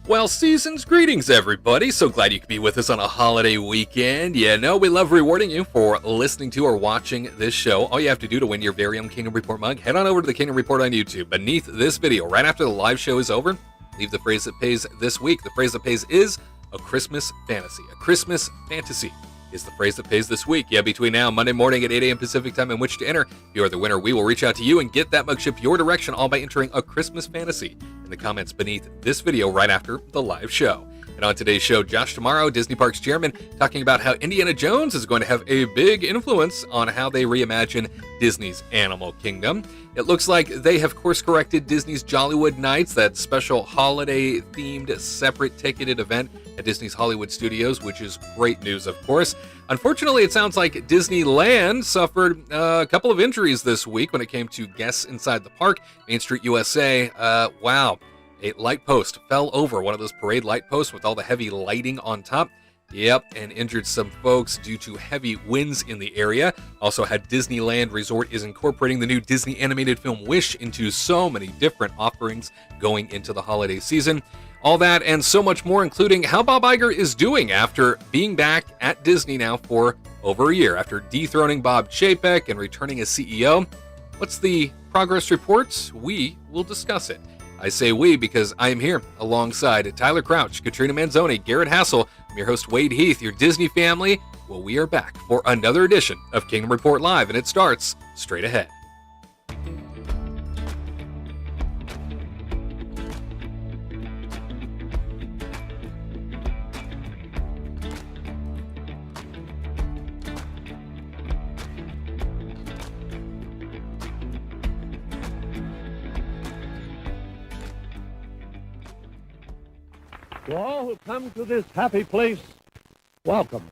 Well, season's greetings, everybody. So glad you could be with us on a holiday weekend. Yeah, no, we love rewarding you for listening to or watching this show. All you have to do to win your very own Kingdom Report mug, head on over to the Kingdom Report on YouTube. Beneath this video, right after the live show is over, leave the phrase that pays this week. The phrase that pays is a Christmas fantasy. A Christmas fantasy is the phrase that pays this week. Yeah, between now and Monday morning at 8 a.m. Pacific time in which to enter. If you are the winner, we will reach out to you and get that mug shipped your direction, all by entering a Christmas fantasy in the comments beneath this video right after the live show. And on today's show, Josh Tomorrow, Disney Parks chairman, talking about how Indiana Jones is going to have a big influence on how they reimagine Disney's Animal Kingdom. It looks like they have course-corrected Disney's Jollywood Nights, that special holiday-themed, separate ticketed event at Disney's Hollywood Studios, which is great news, of course. Unfortunately, it sounds like Disneyland suffered a couple of injuries this week when it came to guests inside the park. Main Street USA, wow. A light post fell over, one of those parade light posts with all the heavy lighting on top. Yep, and injured some folks due to heavy winds in the area. Also had Disneyland Resort is incorporating the new Disney animated film Wish into so many different offerings going into the holiday season. All that and so much more, including how Bob Iger is doing after being back at Disney now for over a year, after dethroning Bob Chapek and returning as CEO. What's the progress report? We will discuss it. I say we because I am here alongside Tyler Crouch, Katrina Manzoni, Garrett Hassel. I'm your host, Wade Heath, your Disney family. Well, we are back for another edition of Kingdom Report Live, and it starts straight ahead. To all who come to this happy place, welcome.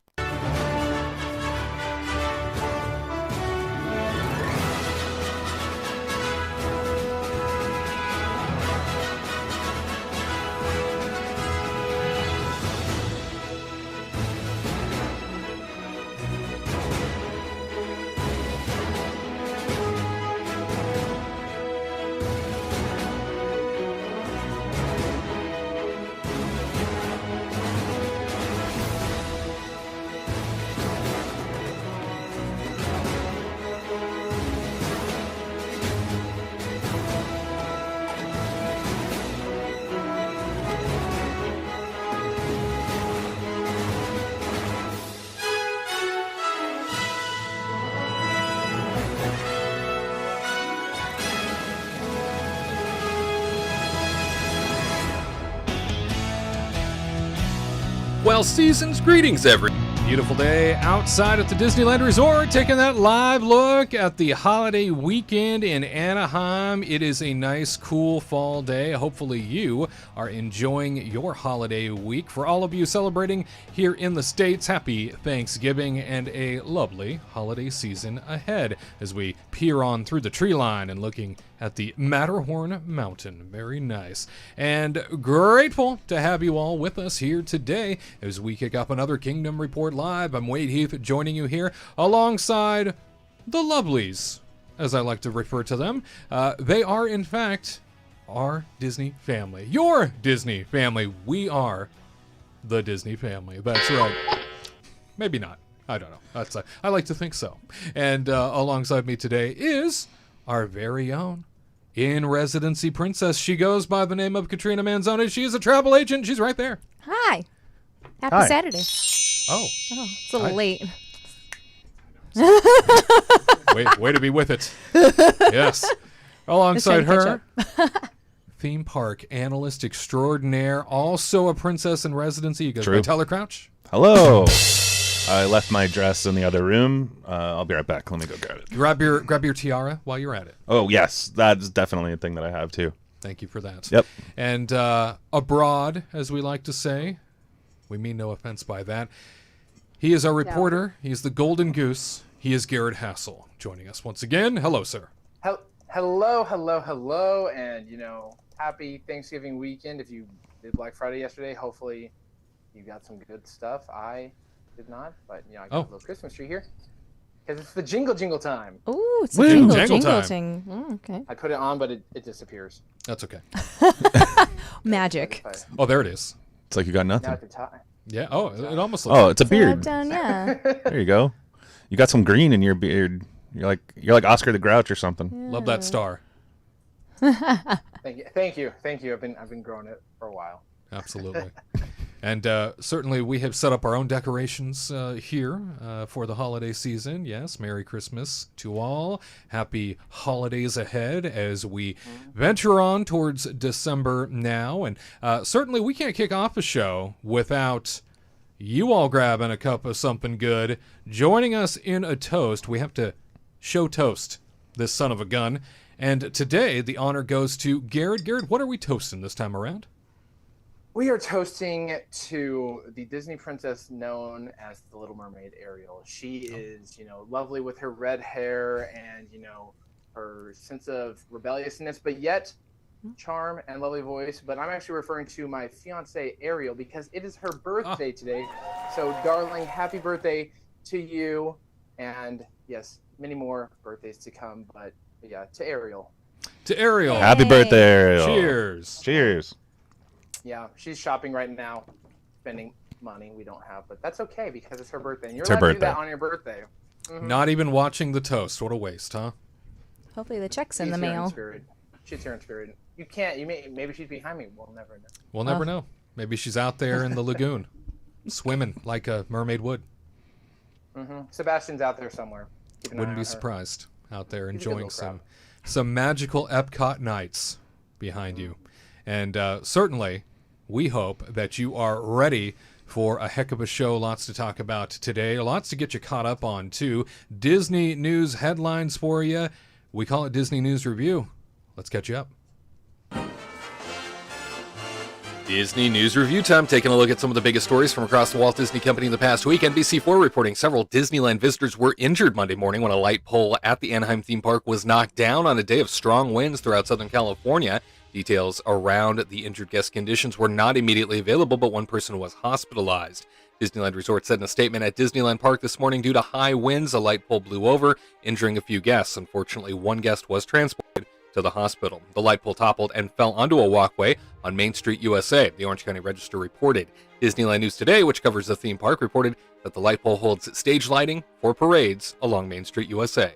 Well, season's greetings, everyone. Beautiful day outside at the Disneyland Resort, taking that live look at the holiday weekend in Anaheim. It is a nice, cool fall day. Hopefully you are enjoying your holiday week. For all of you celebrating here in the States, happy Thanksgiving and a lovely holiday season ahead as we peer on through the tree line and looking at the Matterhorn Mountain. Very nice. And grateful to have you all with us here today as we kick up another Kingdom Report Live. I'm Wade Heath, joining you here alongside the Lovelies, as I like to refer to them. They are, in fact, our Disney family. Your Disney family. We are the Disney family. That's right. Maybe not. I don't know. I like to think so. And alongside me today is our very own in-residency princess. She goes by the name of Katrina Manzoni. She is a travel agent. She's right there. Hi. Happy Hi. Saturday. Oh, it's a little late. way to be with it. Yes. Alongside her, theme park analyst extraordinaire, also a princess in residency. You guys by Tyler Crouch. Hello. I left my dress in the other room. I'll be right back. Let me go grab it. Grab your tiara while you're at it. Oh, yes. That's definitely a thing that I have, too. Thank you for that. Yep. And abroad, as we like to say, we mean no offense by that. He is our reporter. He is the Golden Goose. He is Garrett Hassel, joining us once again. Hello, sir. Hello, and, happy Thanksgiving weekend. If you did Black Friday yesterday, hopefully you got some good stuff. I did not, but, I got a little Christmas tree here. Because it's the jingle time. Ooh, it's Woo. a jingle Jingle time. ting. Okay. I put it on, but it disappears. That's okay. Magic. Oh, there it is. It's like you got Now nothing. at the time. Yeah. Oh, it almost looks. Oh, it's a So beard. done, yeah. There you go. You got some green in your beard. You're like Oscar the Grouch or something. Love that star. Thank you. I've been growing it for a while. Absolutely. And certainly we have set up our own decorations here for the holiday season. Yes, Merry Christmas to all. Happy holidays ahead as we venture on towards December now. And certainly we can't kick off a show without you all grabbing a cup of something good, joining us in a toast. We have to show toast this son of a gun. And today the honor goes to Garrett. Garrett, what are we toasting this time around? We are toasting to the Disney princess known as the Little Mermaid, Ariel. She is, lovely with her red hair and, her sense of rebelliousness, but yet charm and lovely voice. But I'm actually referring to my fiance, Ariel, because it is her birthday today. So, darling, happy birthday to you. And yes, many more birthdays to come. But yeah, to Ariel. To Ariel. Happy birthday, Ariel. Cheers. Cheers. Yeah, she's shopping right now, spending money we don't have, but that's okay because it's her birthday. And you're It's her allowed to do birthday. that on your birthday. Not even watching the toast. What a waste, huh? Hopefully the check's in the She's here mail. spirit. She's here in spirit. You can't. Maybe she's behind me. We'll never know. We'll never know. Maybe she's out there in the lagoon, swimming like a mermaid would. Sebastian's out there somewhere. Keep an eye Wouldn't on be her. surprised out there He's a good enjoying little some magical Epcot nights behind you. And certainly, we hope that you are ready for a heck of a show. Lots to talk about today. Lots to get you caught up on, too. Disney news headlines for you. We call it Disney News Review. Let's catch you up. Disney News Review time, taking a look at some of the biggest stories from across the Walt Disney Company in the past week. NBC4 reporting several Disneyland visitors were injured Monday morning when a light pole at the Anaheim theme park was knocked down on a day of strong winds throughout Southern California. Details around the injured guest conditions were not immediately available, but one person was hospitalized. Disneyland Resort said in a statement, at Disneyland Park this morning, due to high winds, a light pole blew over, injuring a few guests. Unfortunately, one guest was transported to the hospital. The light pole toppled and fell onto a walkway on Main Street, USA, the Orange County Register reported. Disneyland News Today, which covers the theme park, reported that the light pole holds stage lighting for parades along Main Street, USA.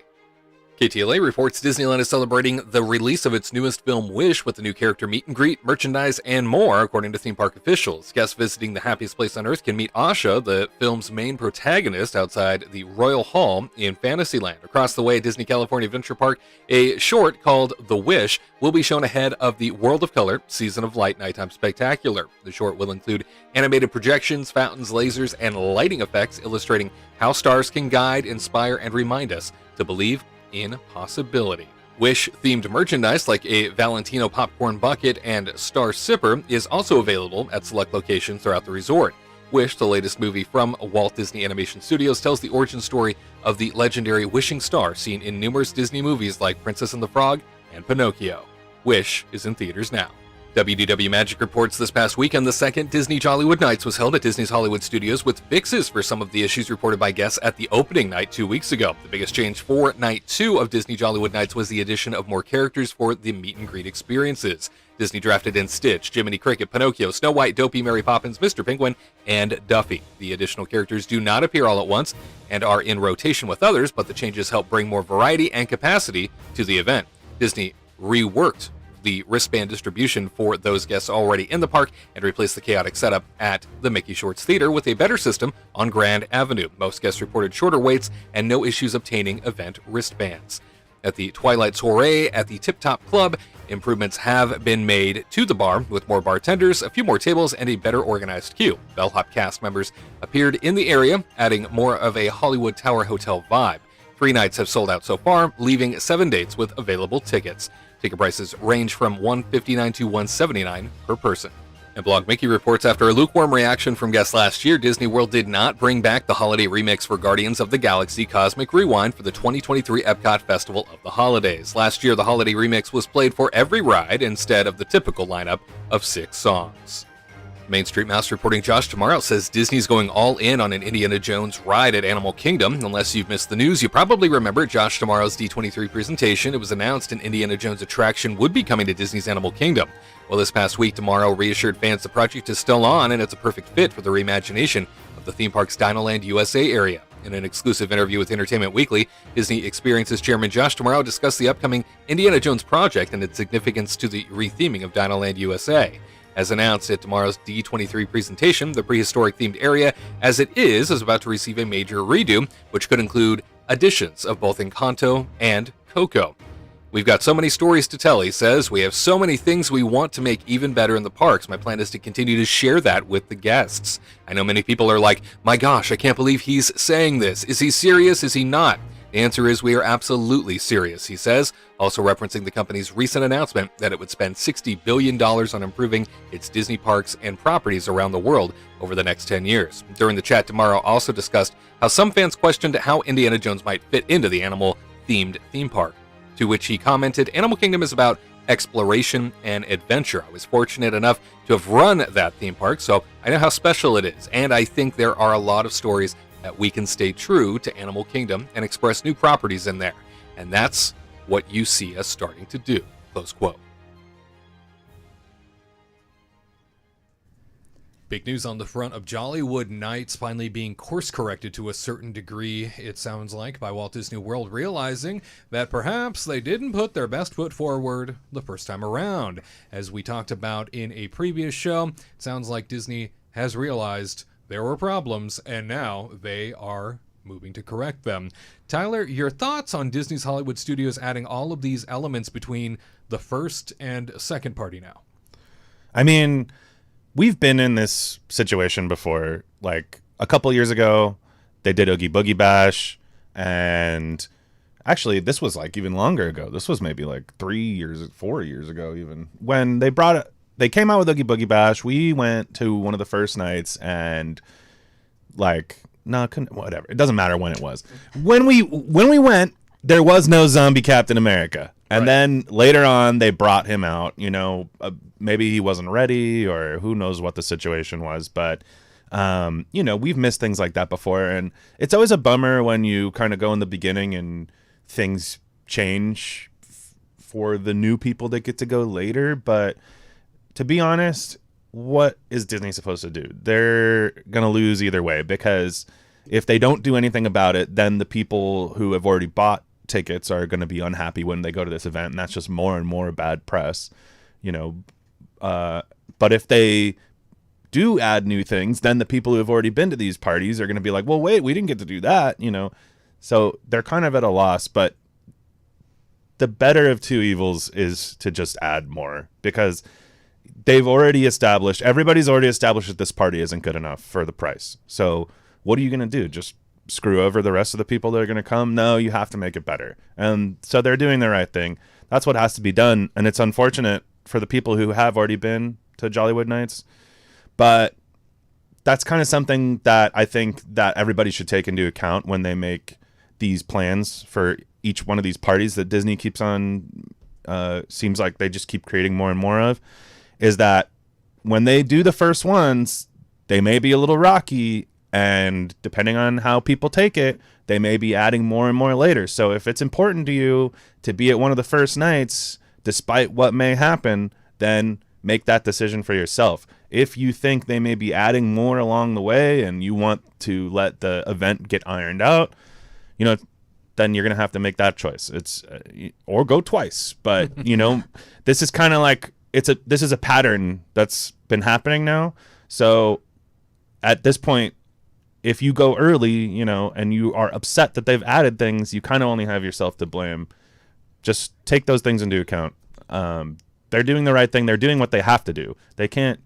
KTLA reports Disneyland is celebrating the release of its newest film, Wish, with a new character meet and greet, merchandise, and more, according to theme park officials. Guests visiting the happiest place on Earth can meet Asha, the film's main protagonist, outside the Royal Hall in Fantasyland. Across the way at Disney California Adventure Park, a short called The Wish will be shown ahead of the World of Color Season of Light Nighttime Spectacular. The short will include animated projections, fountains, lasers, and lighting effects illustrating how stars can guide, inspire, and remind us to believe in possibility. Wish-themed merchandise like a Valentino popcorn bucket and star sipper is also available at select locations throughout the resort. Wish, the latest movie from Walt Disney Animation Studios, tells the origin story of the legendary wishing star seen in numerous Disney movies like Princess and the Frog and Pinocchio. Wish is in theaters now. WDW Magic reports this past weekend the second Disney Jollywood Nights was held at Disney's Hollywood Studios with fixes for some of the issues reported by guests at the opening night 2 weeks ago. The biggest change for Night 2 of Disney Jollywood Nights was the addition of more characters for the meet and greet experiences. Disney drafted in Stitch, Jiminy Cricket, Pinocchio, Snow White, Dopey, Mary Poppins, Mr. Penguin, and Duffy. The additional characters do not appear all at once and are in rotation with others, but the changes help bring more variety and capacity to the event. Disney reworked the wristband distribution for those guests already in the park and replaced the chaotic setup at the Mickey Shorts Theater with a better system on Grand Avenue. Most guests reported shorter waits and no issues obtaining event wristbands. At the Twilight Soiree at the Tip Top Club, improvements have been made to the bar with more bartenders, a few more tables, and a better organized queue. Bellhop cast members appeared in the area, adding more of a Hollywood Tower Hotel vibe. 3 nights have sold out so far, leaving 7 dates with available tickets. Ticket prices range from $159 to $179 per person. And Blog Mickey reports after a lukewarm reaction from guests last year, Disney World did not bring back the holiday remix for Guardians of the Galaxy Cosmic Rewind for the 2023 Epcot Festival of the Holidays. Last year, the holiday remix was played for every ride instead of the typical lineup of 6 songs. Main Street Mouse reporting Josh Tomorrow says Disney's going all in on an Indiana Jones ride at Animal Kingdom. Unless you've missed the news, you probably remember Josh Tomorrow's D23 presentation. It was announced an Indiana Jones attraction would be coming to Disney's Animal Kingdom. Well, this past week, Tomorrow reassured fans the project is still on and it's a perfect fit for the reimagination of the theme park's Dinoland USA area. In an exclusive interview with Entertainment Weekly, Disney Experiences chairman Josh Tomorrow discussed the upcoming Indiana Jones project and its significance to the retheming of Dinoland USA. As announced at tomorrow's D23 presentation, the prehistoric themed area as it is about to receive a major redo, which could include additions of both Encanto and Coco. We've got so many stories to tell, he says. We have so many things we want to make even better in the parks. My plan is to continue to share that with the guests. I know many people are like, my gosh, I can't believe he's saying this. Is he serious? Is he not? The answer is we are absolutely serious, he says, also referencing the company's recent announcement that it would spend $60 billion on improving its Disney parks and properties around the world over the next 10 years. During the chat, Tomorrow also discussed how some fans questioned how Indiana Jones might fit into the animal-themed theme park. To which he commented, Animal Kingdom is about exploration and adventure. I was fortunate enough to have run that theme park, so I know how special it is, and I think there are a lot of stories that we can stay true to Animal Kingdom and express new properties in there. And that's what you see us starting to do, close quote. Big news on the front of Jollywood Nights finally being course-corrected to a certain degree, it sounds like, by Walt Disney World realizing that perhaps they didn't put their best foot forward the first time around. As we talked about in a previous show, it sounds like Disney has realized there were problems, and now they are moving to correct them. Tyler, your thoughts on Disney's Hollywood Studios adding all of these elements between the first and second party now? I mean, we've been in this situation before. Like a couple years ago, they did Oogie Boogie Bash, and actually this was like even longer ago. This was maybe like 4 years ago even. When they came out with Oogie Boogie Bash, we went to one of the first nights and whatever. It doesn't matter when it was. When we went, there was no zombie Captain America. And right. Then later on, they brought him out. Maybe he wasn't ready, or who knows what the situation was. But, we've missed things like that before. And it's always a bummer when you kind of go in the beginning and things change for the new people that get to go later. But to be honest, what is Disney supposed to do? They're going to lose either way, because if they don't do anything about it, then the people who have already bought tickets are going to be unhappy when they go to this event, and that's just more and more bad press, but if they do add new things, then the people who have already been to these parties are going to be like, well, wait, we didn't get to do that, so they're kind of at a loss. But the better of two evils is to just add more, because everybody's already established that this party isn't good enough for the price. So what are you going to do? Just screw over the rest of the people that are going to come? No, you have to make it better. And so they're doing the right thing. That's what has to be done. And it's unfortunate for the people who have already been to Jollywood Nights, but that's kind of something that I think that everybody should take into account when they make these plans for each one of these parties that Disney keeps on, seems like they just keep creating more and more of, is that when they do the first ones, they may be a little rocky, and depending on how people take it, they may be adding more and more later. So if it's important to you to be at one of the first nights, despite what may happen, then make that decision for yourself. If you think they may be adding more along the way and you want to let the event get ironed out, then you're going to have to make that choice. Or go twice. But, this is kind of like, this is a pattern that's been happening now. So at this point, if you go early, and you are upset that they've added things, you kind of only have yourself to blame. Just take those things into account. They're doing the right thing. They're doing what they have to do. They can't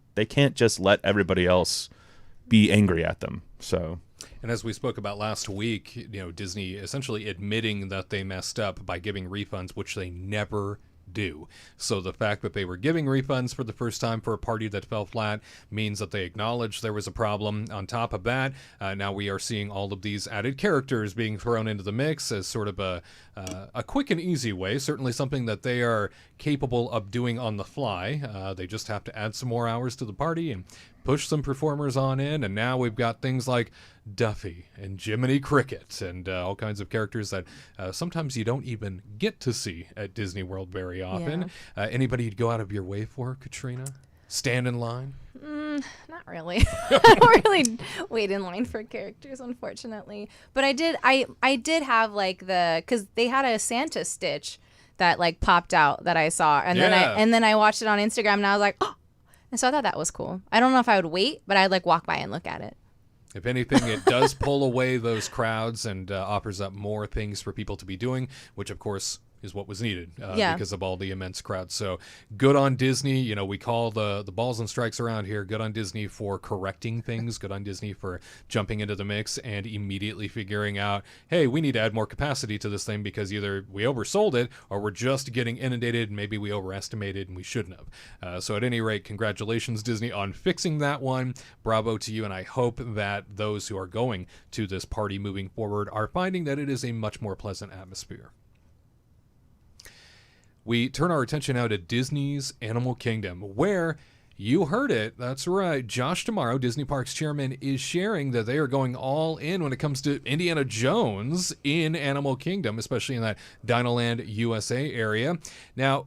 just let everybody else be angry at them. So. And as we spoke about last week, Disney essentially admitting that they messed up by giving refunds, which they never do. So the fact that they were giving refunds for the first time for a party that fell flat means that they acknowledged there was a problem. On top of that, now we are seeing all of these added characters being thrown into the mix as sort of a quick and easy way, certainly something that they are capable of doing on the fly. They just have to add some more hours to the party and push some performers on in, and now we've got things like Duffy and Jiminy Cricket and all kinds of characters that sometimes you don't even get to see at Disney World very often. Anybody you'd go out of your way for, Katrina? Stand in line? Not really. I don't really wait in line for characters, unfortunately. But I did have like because they had a Santa Stitch that like popped out that I saw, and then I watched it on Instagram, and I was like, oh. And so I thought that was cool. I don't know if I would wait, but I'd like walk by and look at it. If anything, it does pull away those crowds and offers up more things for people to be doing, which of course is what was needed because of all the immense crowds. So good on Disney. You know, we call the balls and strikes around here. Good on Disney for correcting things. Good on Disney for jumping into the mix and immediately figuring out, hey, we need to add more capacity to this thing because either we oversold it or we're just getting inundated and maybe we overestimated and we shouldn't have. So at any rate, congratulations, Disney, on fixing that one. Bravo to you. And I hope that those who are going to this party moving forward are finding that it is a much more pleasant atmosphere. We turn our attention now to Disney's Animal Kingdom, where you heard it. That's right. Josh D'Amaro, Disney Parks chairman, is sharing that they are going all in when it comes to Indiana Jones in Animal Kingdom, especially in that Dinoland USA area. Now,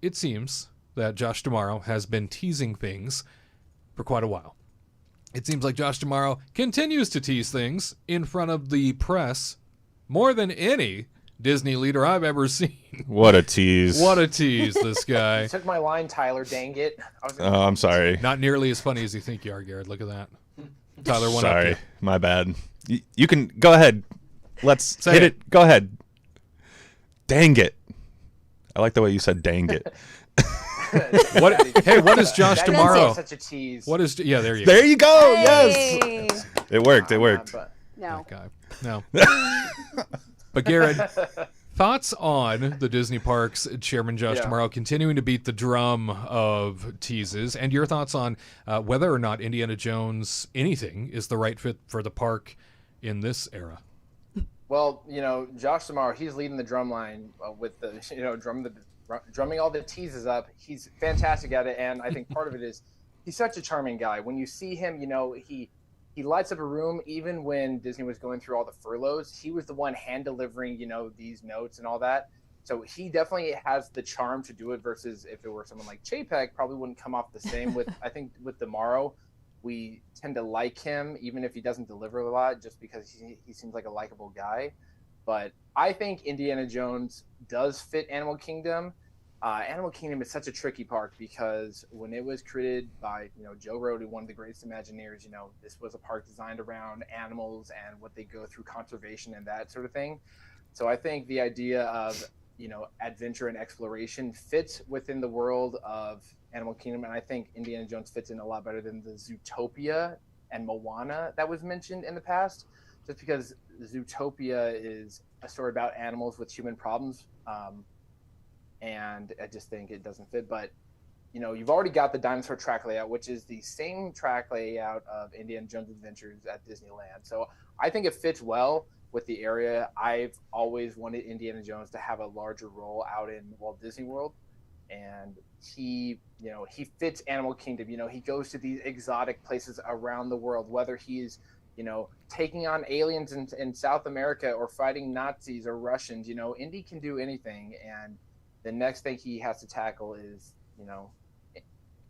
it seems that Josh D'Amaro has been teasing things for quite a while. It seems like Josh D'Amaro continues to tease things in front of the press more than any Disney leader I've ever seen. What a tease. What a tease, this guy. You took my line, Tyler, dang it. I'm sorry. Not nearly as funny as you think you are, Garrett. Look at that. Tyler, one up. Sorry, my bad. You can go ahead. Let's hit it. Go ahead. Dang it. I like the way you said dang it. What is Josh D'Amaro? Such a tease. What is there you go. There you go. Hey. Yes. It worked. It worked. No. That guy. No. But Garrett, thoughts on the Disney Parks chairman Josh D'Amaro continuing to beat the drum of teases, and your thoughts on whether or not Indiana Jones anything is the right fit for the park in this era? Well, Josh D'Amaro, he's leading the drum line with the drumming all the teases up. He's fantastic at it, and I think part of it is he's such a charming guy. When you see him, he lights up a room. Even when Disney was going through all the furloughs, he was the one hand delivering, these notes and all that. So he definitely has the charm to do it versus if it were someone like Chapek, probably wouldn't come off the same. I think with D'Amaro, we tend to like him, even if he doesn't deliver a lot, just because he seems like a likable guy. But I think Indiana Jones does fit Animal Kingdom. Animal Kingdom is such a tricky park because when it was created by Joe Rohde, one of the greatest Imagineers, this was a park designed around animals and what they go through, conservation and that sort of thing. So I think the idea of adventure and exploration fits within the world of Animal Kingdom, and I think Indiana Jones fits in a lot better than the Zootopia and Moana that was mentioned in the past, just because Zootopia is a story about animals with human problems. And I just think it doesn't fit. But, you've already got the dinosaur track layout, which is the same track layout of Indiana Jones Adventures at Disneyland. So I think it fits well with the area. I've always wanted Indiana Jones to have a larger role out in Walt Disney World. And he fits Animal Kingdom. He goes to these exotic places around the world, whether he's taking on aliens in South America or fighting Nazis or Russians. Indy can do anything. And the next thing he has to tackle is,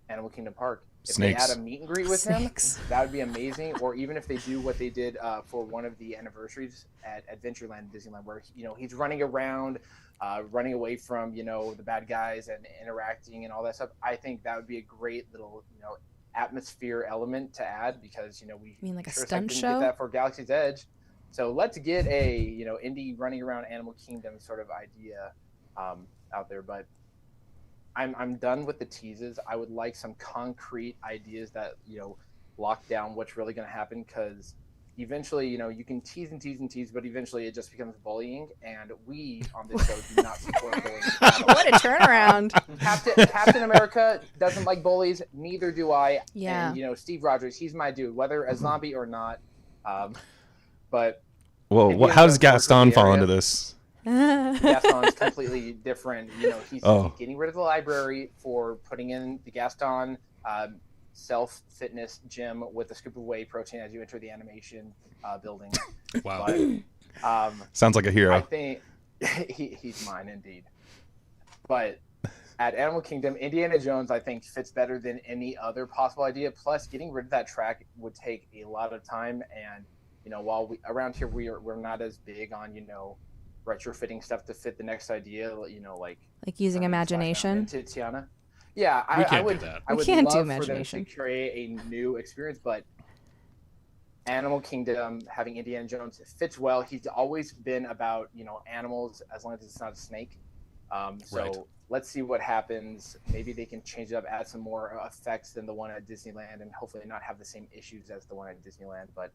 Animal Kingdom Park. If Snakes. they add a meet and greet with him, that would be amazing. Or even if they do what they did for one of the anniversaries at Adventureland, Disneyland, where he's running around, running away from the bad guys and interacting and all that stuff. I think that would be a great little atmosphere element to add because we mean like a sure stunt didn't show get that for Galaxy's Edge. So let's get a Indy running around Animal Kingdom sort of idea out there, but I'm done with the teases. I would like some concrete ideas that lock down what's really going to happen, because eventually you can tease and tease and tease, but eventually it just becomes bullying, and we on this show do not support bullying. What a turnaround. Captain America doesn't like bullies, neither do I. Yeah. And Steve Rogers, he's my dude, whether a zombie or not. But Well, how does Gaston fall into this? Gaston's completely different. He's getting rid of the library for putting in the Gaston self-fitness gym with a scoop of whey protein as you enter the animation building. Wow. But, Sounds like a hero. I think he's mine indeed. But at Animal Kingdom, Indiana Jones, I think, fits better than any other possible idea. Plus, getting rid of that track would take a lot of time. And, while around here we're not as big on, retrofitting stuff to fit the next idea, like using imagination. Tiana. Yeah, We I can't would. do that. I would We can't do love for them imagination. to create a new experience, but Animal Kingdom having Indiana Jones fits well. He's always been about animals, as long as it's not a snake. Right. Let's see what happens. Maybe they can change it up, add some more effects than the one at Disneyland, and hopefully not have the same issues as the one at Disneyland. But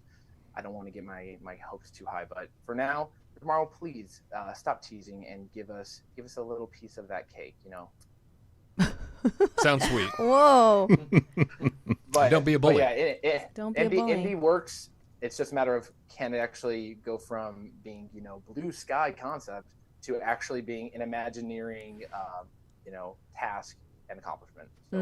I don't want to get my hopes too high. But for now, tomorrow, please stop teasing and give us a little piece of that cake. Sounds sweet. Whoa. But Don't be a bully. But yeah, Don't be a bully. Indy works. It's just a matter of can it actually go from being blue sky concept to actually being an Imagineering task and accomplishment. So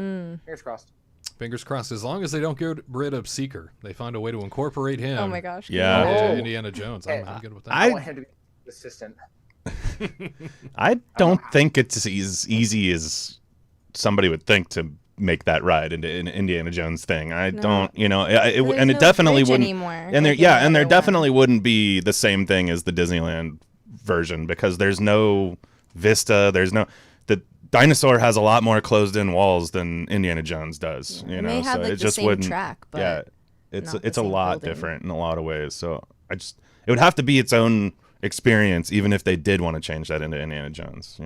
fingers crossed. Fingers crossed. As long as they don't get rid of Seeker, they find a way to incorporate him. Oh my gosh. Yeah. into Oh. Indiana Jones. I'm good with that. I want him to be assistant. I don't think it's as easy as somebody would think to make that ride into an Indiana Jones thing. I don't, There's and it no definitely bridge wouldn't. anymore. And there, like yeah, any and there other definitely one. wouldn't be the same thing as the Disneyland version because there's no vista. There's no the dinosaur has a lot more closed-in walls than Indiana Jones does. Yeah, and they had, so like, it the just same wouldn't. track, but yeah, it's not the a same lot building. different in a lot of ways. So it would have to be its own experience, even if they did want to change that into Indiana Jones.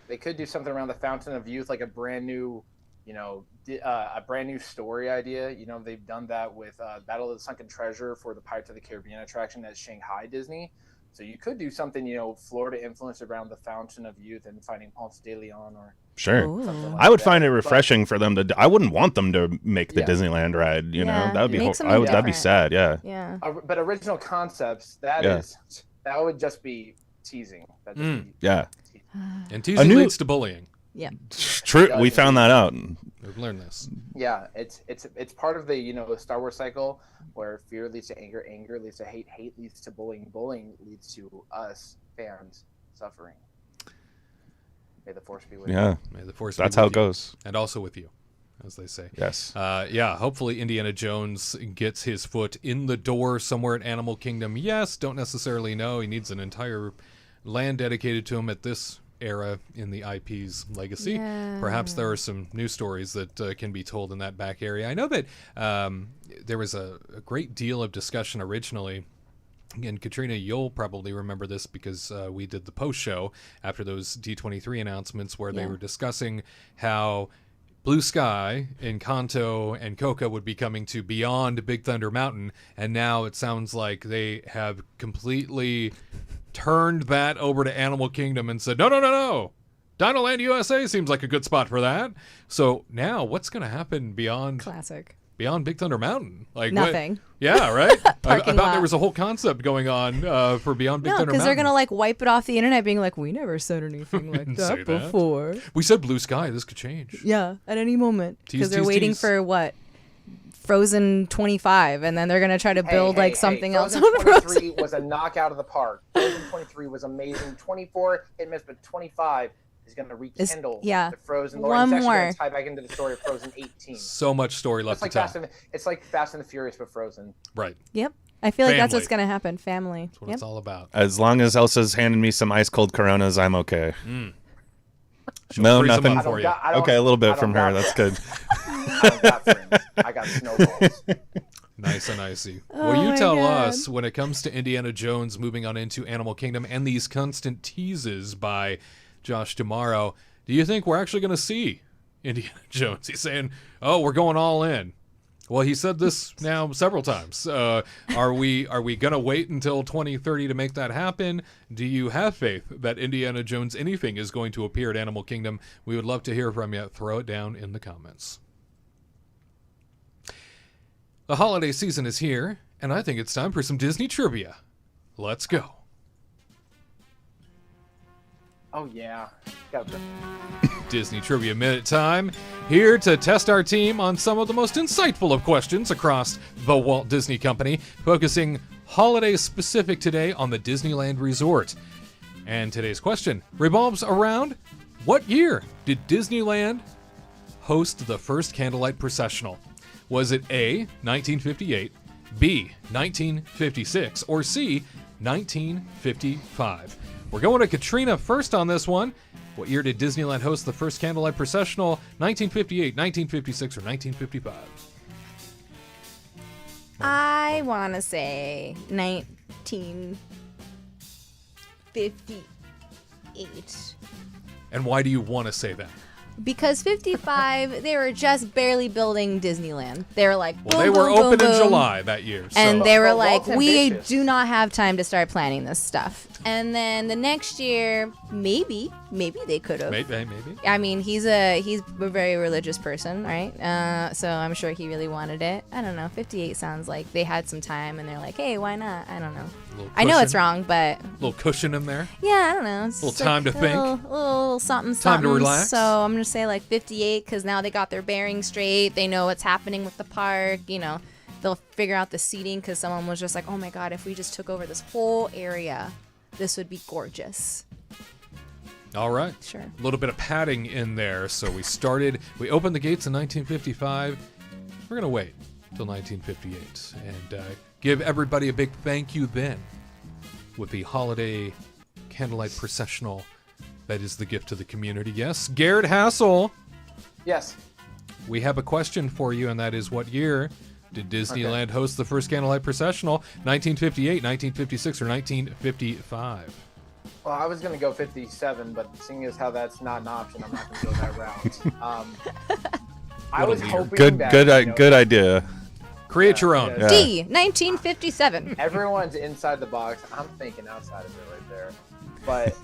They could do something around the Fountain of Youth, like a brand new, a brand new story idea. They've done that with Battle of the Sunken Treasure for the Pirates of the Caribbean attraction at Shanghai Disney. So you could do something, Florida influenced around the Fountain of Youth and finding Ponce de Leon or Sure. Ooh. I would find it refreshing for them to. I wouldn't want them to make the Yeah. Disneyland ride. Yeah, that would be. make something That'd be different. sad. Yeah. Yeah. But original concepts. That would just be teasing. That'd just be Yeah. teasing. And teasing leads to bullying. True. We found that out. We've learned this. Yeah, it's part of the the Star Wars cycle where fear leads to anger, anger leads to hate, hate leads to bullying, bullying leads to us fans suffering. May the force be with you. Yeah. May the force That's be how with it you. goes. And also with you, as they say. Yes. Yeah, hopefully Indiana Jones gets his foot in the door somewhere at Animal Kingdom. Yes, don't necessarily know. He needs an entire land dedicated to him at this era in the IP's legacy. Yeah. Perhaps there are some new stories that can be told in that back area. I know that there was a great deal of discussion originally. And Katrina, you'll probably remember this because we did the post show after those D23 announcements where they were discussing how Blue Sky, Encanto, and Coca would be coming to Beyond Big Thunder Mountain, and now it sounds like they have completely turned that over to Animal Kingdom and said, no. Dinoland USA seems like a good spot for that. So now what's going to happen beyond Big Thunder Mountain? Like nothing. Yeah, right? I Parking thought lot. there was a whole concept going on for Beyond Big No, Thunder Mountain. because they're gonna wipe it off the internet, being like, "We never said anything like didn't say that that. before." We said Blue Sky. This could change. Yeah, at any moment, Tease, because they're tease, waiting tease. for what? Frozen 25, and then they're gonna try to build something else Frozen on 23 Frozen. was a knockout of the park. Frozen 23 was amazing. 24 hit miss, but 25 is going to rekindle the Frozen lore. One It's actually more. going to tie back into the story of Frozen 18. So much story left It's to like tell. it's like Fast and the Furious, but Frozen. Right. Yep, I feel like that's Family. what's gonna happen. Family. That's what Yep. it's all about. As long as Elsa's handing me some ice cold Coronas, I'm okay. She'll No, freeze 'em nothing. up for you. Okay, a little bit from her. That's good. I don't got friends. I got snowballs. Nice and icy. Oh Well, you my tell God. us when it comes to Indiana Jones moving on into Animal Kingdom and these constant teases by Josh Tomorrow, do you think we're actually going to see Indiana Jones? He's saying, "Oh, we're going all in." Well, he said this now several times. Are we going to wait until 2030 to make that happen? Do you have faith that Indiana Jones anything is going to appear at Animal Kingdom? We would love to hear from you. Throw it down in the comments. The holiday season is here, and I think it's time for some Disney trivia. Let's go. Oh, yeah. Got the Disney Trivia Minute time. Here to test our team on some of the most insightful of questions across the Walt Disney Company, focusing holiday specific today on the Disneyland Resort. And today's question revolves around: what year did Disneyland host the first candlelight processional? Was it A, 1958, B, 1956, or C, 1955? We're going to Katrina first on this one. What year did Disneyland host the first candlelight processional? 1958, 1956, or 1955? I want to say 1958. And why do you want to say that? Because 55, they were just barely building Disneyland. They were like, Well, boom, they were boom, open boom, in boom. July that year. So. And they were Well, like, Walt's we ambitious. do not have time to start planning this stuff. And then the next year, maybe they could have. Maybe. I mean, he's a very religious person, right? So I'm sure he really wanted it. I don't know. 58 sounds like they had some time, and they're like, hey, why not? I don't know. I know it's wrong, but A little cushion in there. yeah, I don't know. It's Little just time to think. A little something, Time to something. relax. So I'm gonna say like 58, because now they got their bearings straight. They know what's happening with the park. You know, they'll figure out the seating, because someone was just like, oh my god, if we just took over this whole area, this would be gorgeous. All right. Sure. A little bit of padding in there. So we opened the gates in 1955. We're going to wait till 1958 and give everybody a big thank you then with the holiday candlelight processional that is the gift to the community. Yes, Garrett Hassel, Yes. we have a question for you, and that is: what year did Disneyland host the first candlelight processional? 1958, 1956, or 1955? Well, I was going to go 57, but seeing as how that's not an option, I'm not going to go that route. I was hoping Good idea. Create your own. Yeah. D, 1957. Everyone's inside the box. I'm thinking outside of it right there. But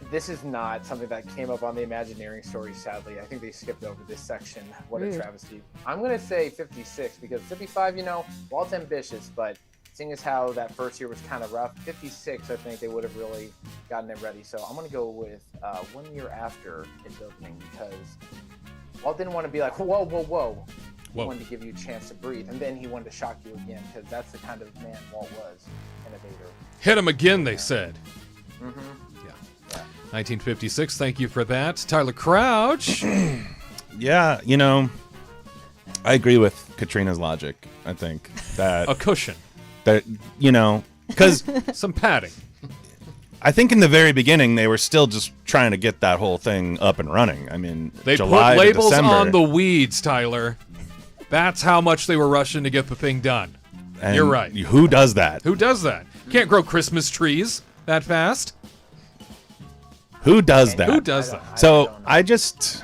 this is not something that came up on the Imagineering story, sadly. I think they skipped over this section. What a Rude. travesty. I'm going to say 56, because 55, Walt's ambitious, but seeing as how that first year was kind of rough, 56, I think they would have really gotten it ready. So I'm going to go with 1 year after its opening, because Walt didn't want to be like, whoa. He wanted to give you a chance to breathe, and then he wanted to shock you again, because that's the kind of man Walt was, innovator. Hit him again, they said. Mm-hmm. Yeah. 1956, thank you for that. Tyler Crouch. Yeah, I agree with Katrina's logic. I think that A cushion. because Some padding. I think in the very beginning they were still just trying to get that whole thing up and running. I mean, They July put labels to December, on the weeds, Tyler. That's how much they were rushing to get the thing done. and You're right. Who does that? Who does that? Can't grow Christmas trees that fast. Who does that? Who does that? So I don't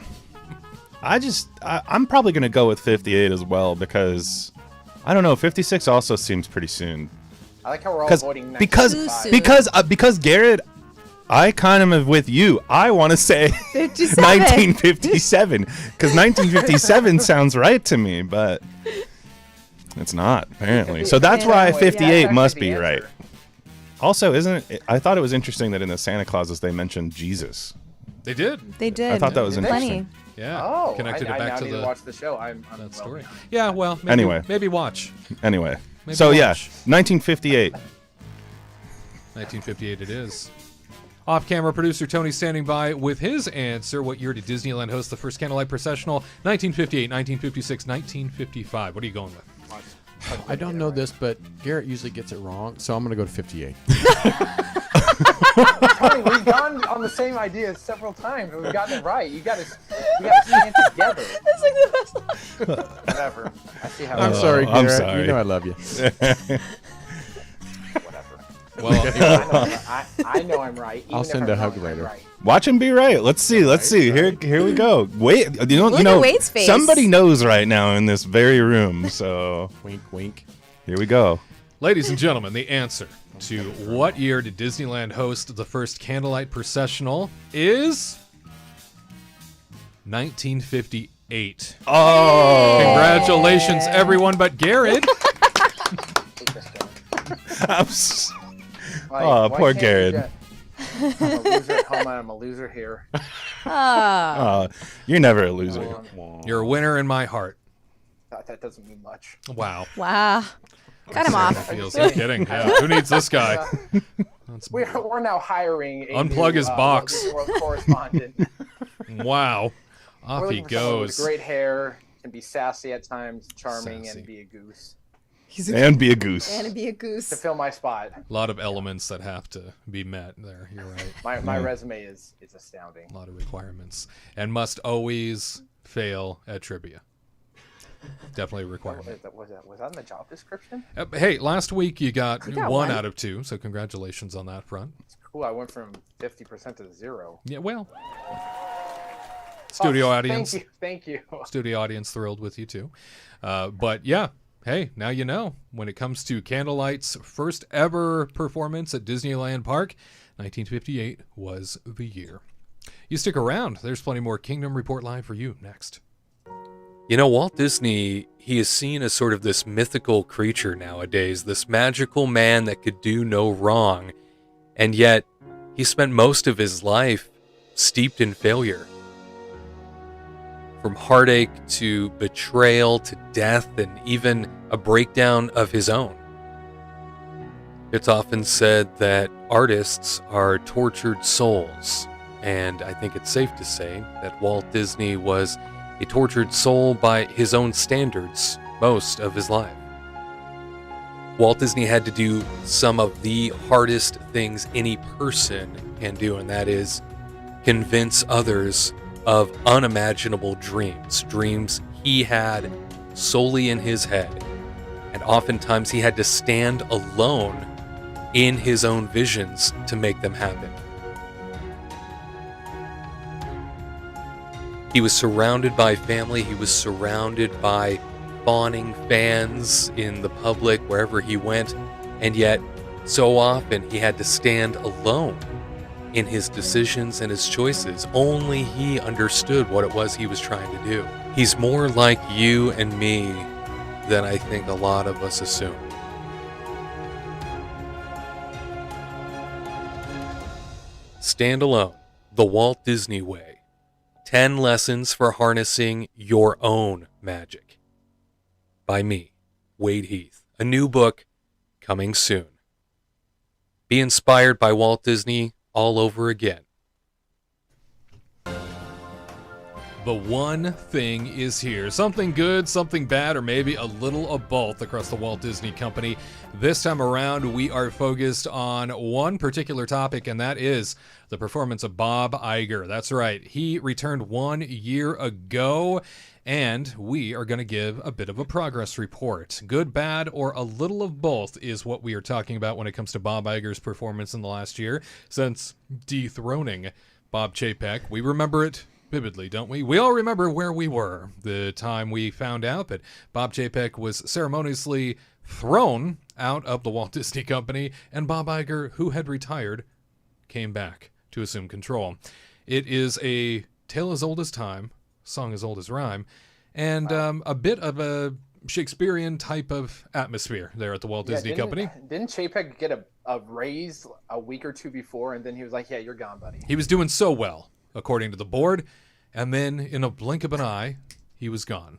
I'm probably going to go with 58 as well, because I don't know, 56 also seems pretty soon. I like how we're all voting because 1955. because Garrett, I kind of am with you. I want to say 57. 1957, because 1957 sounds right to me, but it's not apparently. So that's why Yeah, 58 that's must actually be the right. answer. Also, isn't it? I thought it was interesting that in the Santa Clauses they mentioned Jesus. They did. They did. I thought that was Plenty. interesting. Yeah. Oh, Connected I it back now to need the to watch the show. I'm that well, story. Yeah, well, maybe, Anyway. maybe watch. Anyway, Maybe so yeah, watch. 1958. 1958 it is. Off-camera producer Tony standing by with his answer. What year did Disneyland host the first candlelight processional? 1958, 1956, 1955. What are you going with? I don't know this, but Garrett usually gets it wrong, so I'm going to go to 58. Tony, we've gone on the same idea several times, and we've gotten it right. We got to stand together. That's like the best line. Whatever. I see how. I'm it is. sorry, I'm Garrett. sorry. You know I love you. Whatever. Well, I know I'm right. Even I'll if send I'm a hug wrong, I'm later. right. Watch him be right. Let's see. Let's see. Here we go. Wait, Look at Wade's face. somebody knows right now in this very room. So Wink, wink. here we go. ladies and gentlemen, the answer to what year did Disneyland host the first candlelight processional is 1958. Oh, Congratulations, everyone but Garrett. Hey, Kristen. Oh, Why poor can't you Garrett. I'm a loser at home, and I'm a loser here. You're never a loser. You're a winner in my heart. That doesn't mean much. Wow. Wow. Cut him off. Feels no kidding. Yeah. Who needs this guy? We're now hiring a Unplug new, his box. Disney World correspondent. Wow. Off We're he looking for someone with goes. great hair, can be sassy at times, charming, Sassy. and be a goose. And be a goose. And be a To goose. fill my spot. A lot of elements that have to be met there. You're right. My resume is astounding. A lot of requirements. And must always fail at trivia. Definitely a requirement. Was that in the job description? Hey, last week you got, got one one. out of 2, so congratulations on that front. It's cool. I went from 50% to 0. Yeah, well. Studio audience. Thank you. Studio audience thrilled with you too. But yeah, hey, now you know. When it comes to Candlelight's first ever performance at Disneyland Park, 1958 was the year. You stick around. There's plenty more Kingdom Report Live for you next. You know, Walt Disney, he is seen as sort of this mythical creature nowadays, this magical man that could do no wrong. And yet, he spent most of his life steeped in failure. From heartache to betrayal to death and even a breakdown of his own. It's often said that artists are tortured souls, and I think it's safe to say that Walt Disney was a tortured soul by his own standards most of his life. Walt Disney had to do some of the hardest things any person can do, and that is convince others of unimaginable dreams he had solely in his head. And oftentimes he had to stand alone in his own visions to make them happen. He was surrounded by family, he was surrounded by fawning fans in the public wherever he went, and yet so often he had to stand alone in his decisions and his choices. Only he understood what it was he was trying to do. He's more like you and me than I think a lot of us assume. Stand Alone, The Walt Disney Way. 10 Lessons for Harnessing Your Own Magic. By me, Wade Heath. A new book coming soon. Be inspired by Walt Disney all over again. The one thing is here. Something good, something bad, or maybe a little of both across the Walt Disney Company. This time around, we are focused on one particular topic, and that is the performance of Bob Iger. That's right. He returned 1 year ago, and we are going to give a bit of a progress report. Good, bad, or a little of both is what we are talking about when it comes to Bob Iger's performance in the last year, since dethroning Bob Chapek. We remember it vividly, don't we? We all remember where we were the time we found out that Bob Chapek was ceremoniously thrown out of the Walt Disney Company, and Bob Iger, who had retired, came back to assume control. It is a tale as old as time, song as old as rhyme, and a bit of a Shakespearean type of atmosphere there at the Walt Disney Company. Didn't Chapek get a raise a week or two before, and then he was like, yeah, you're gone, buddy. He was doing so well, according to the board, and then in a blink of an eye, he was gone.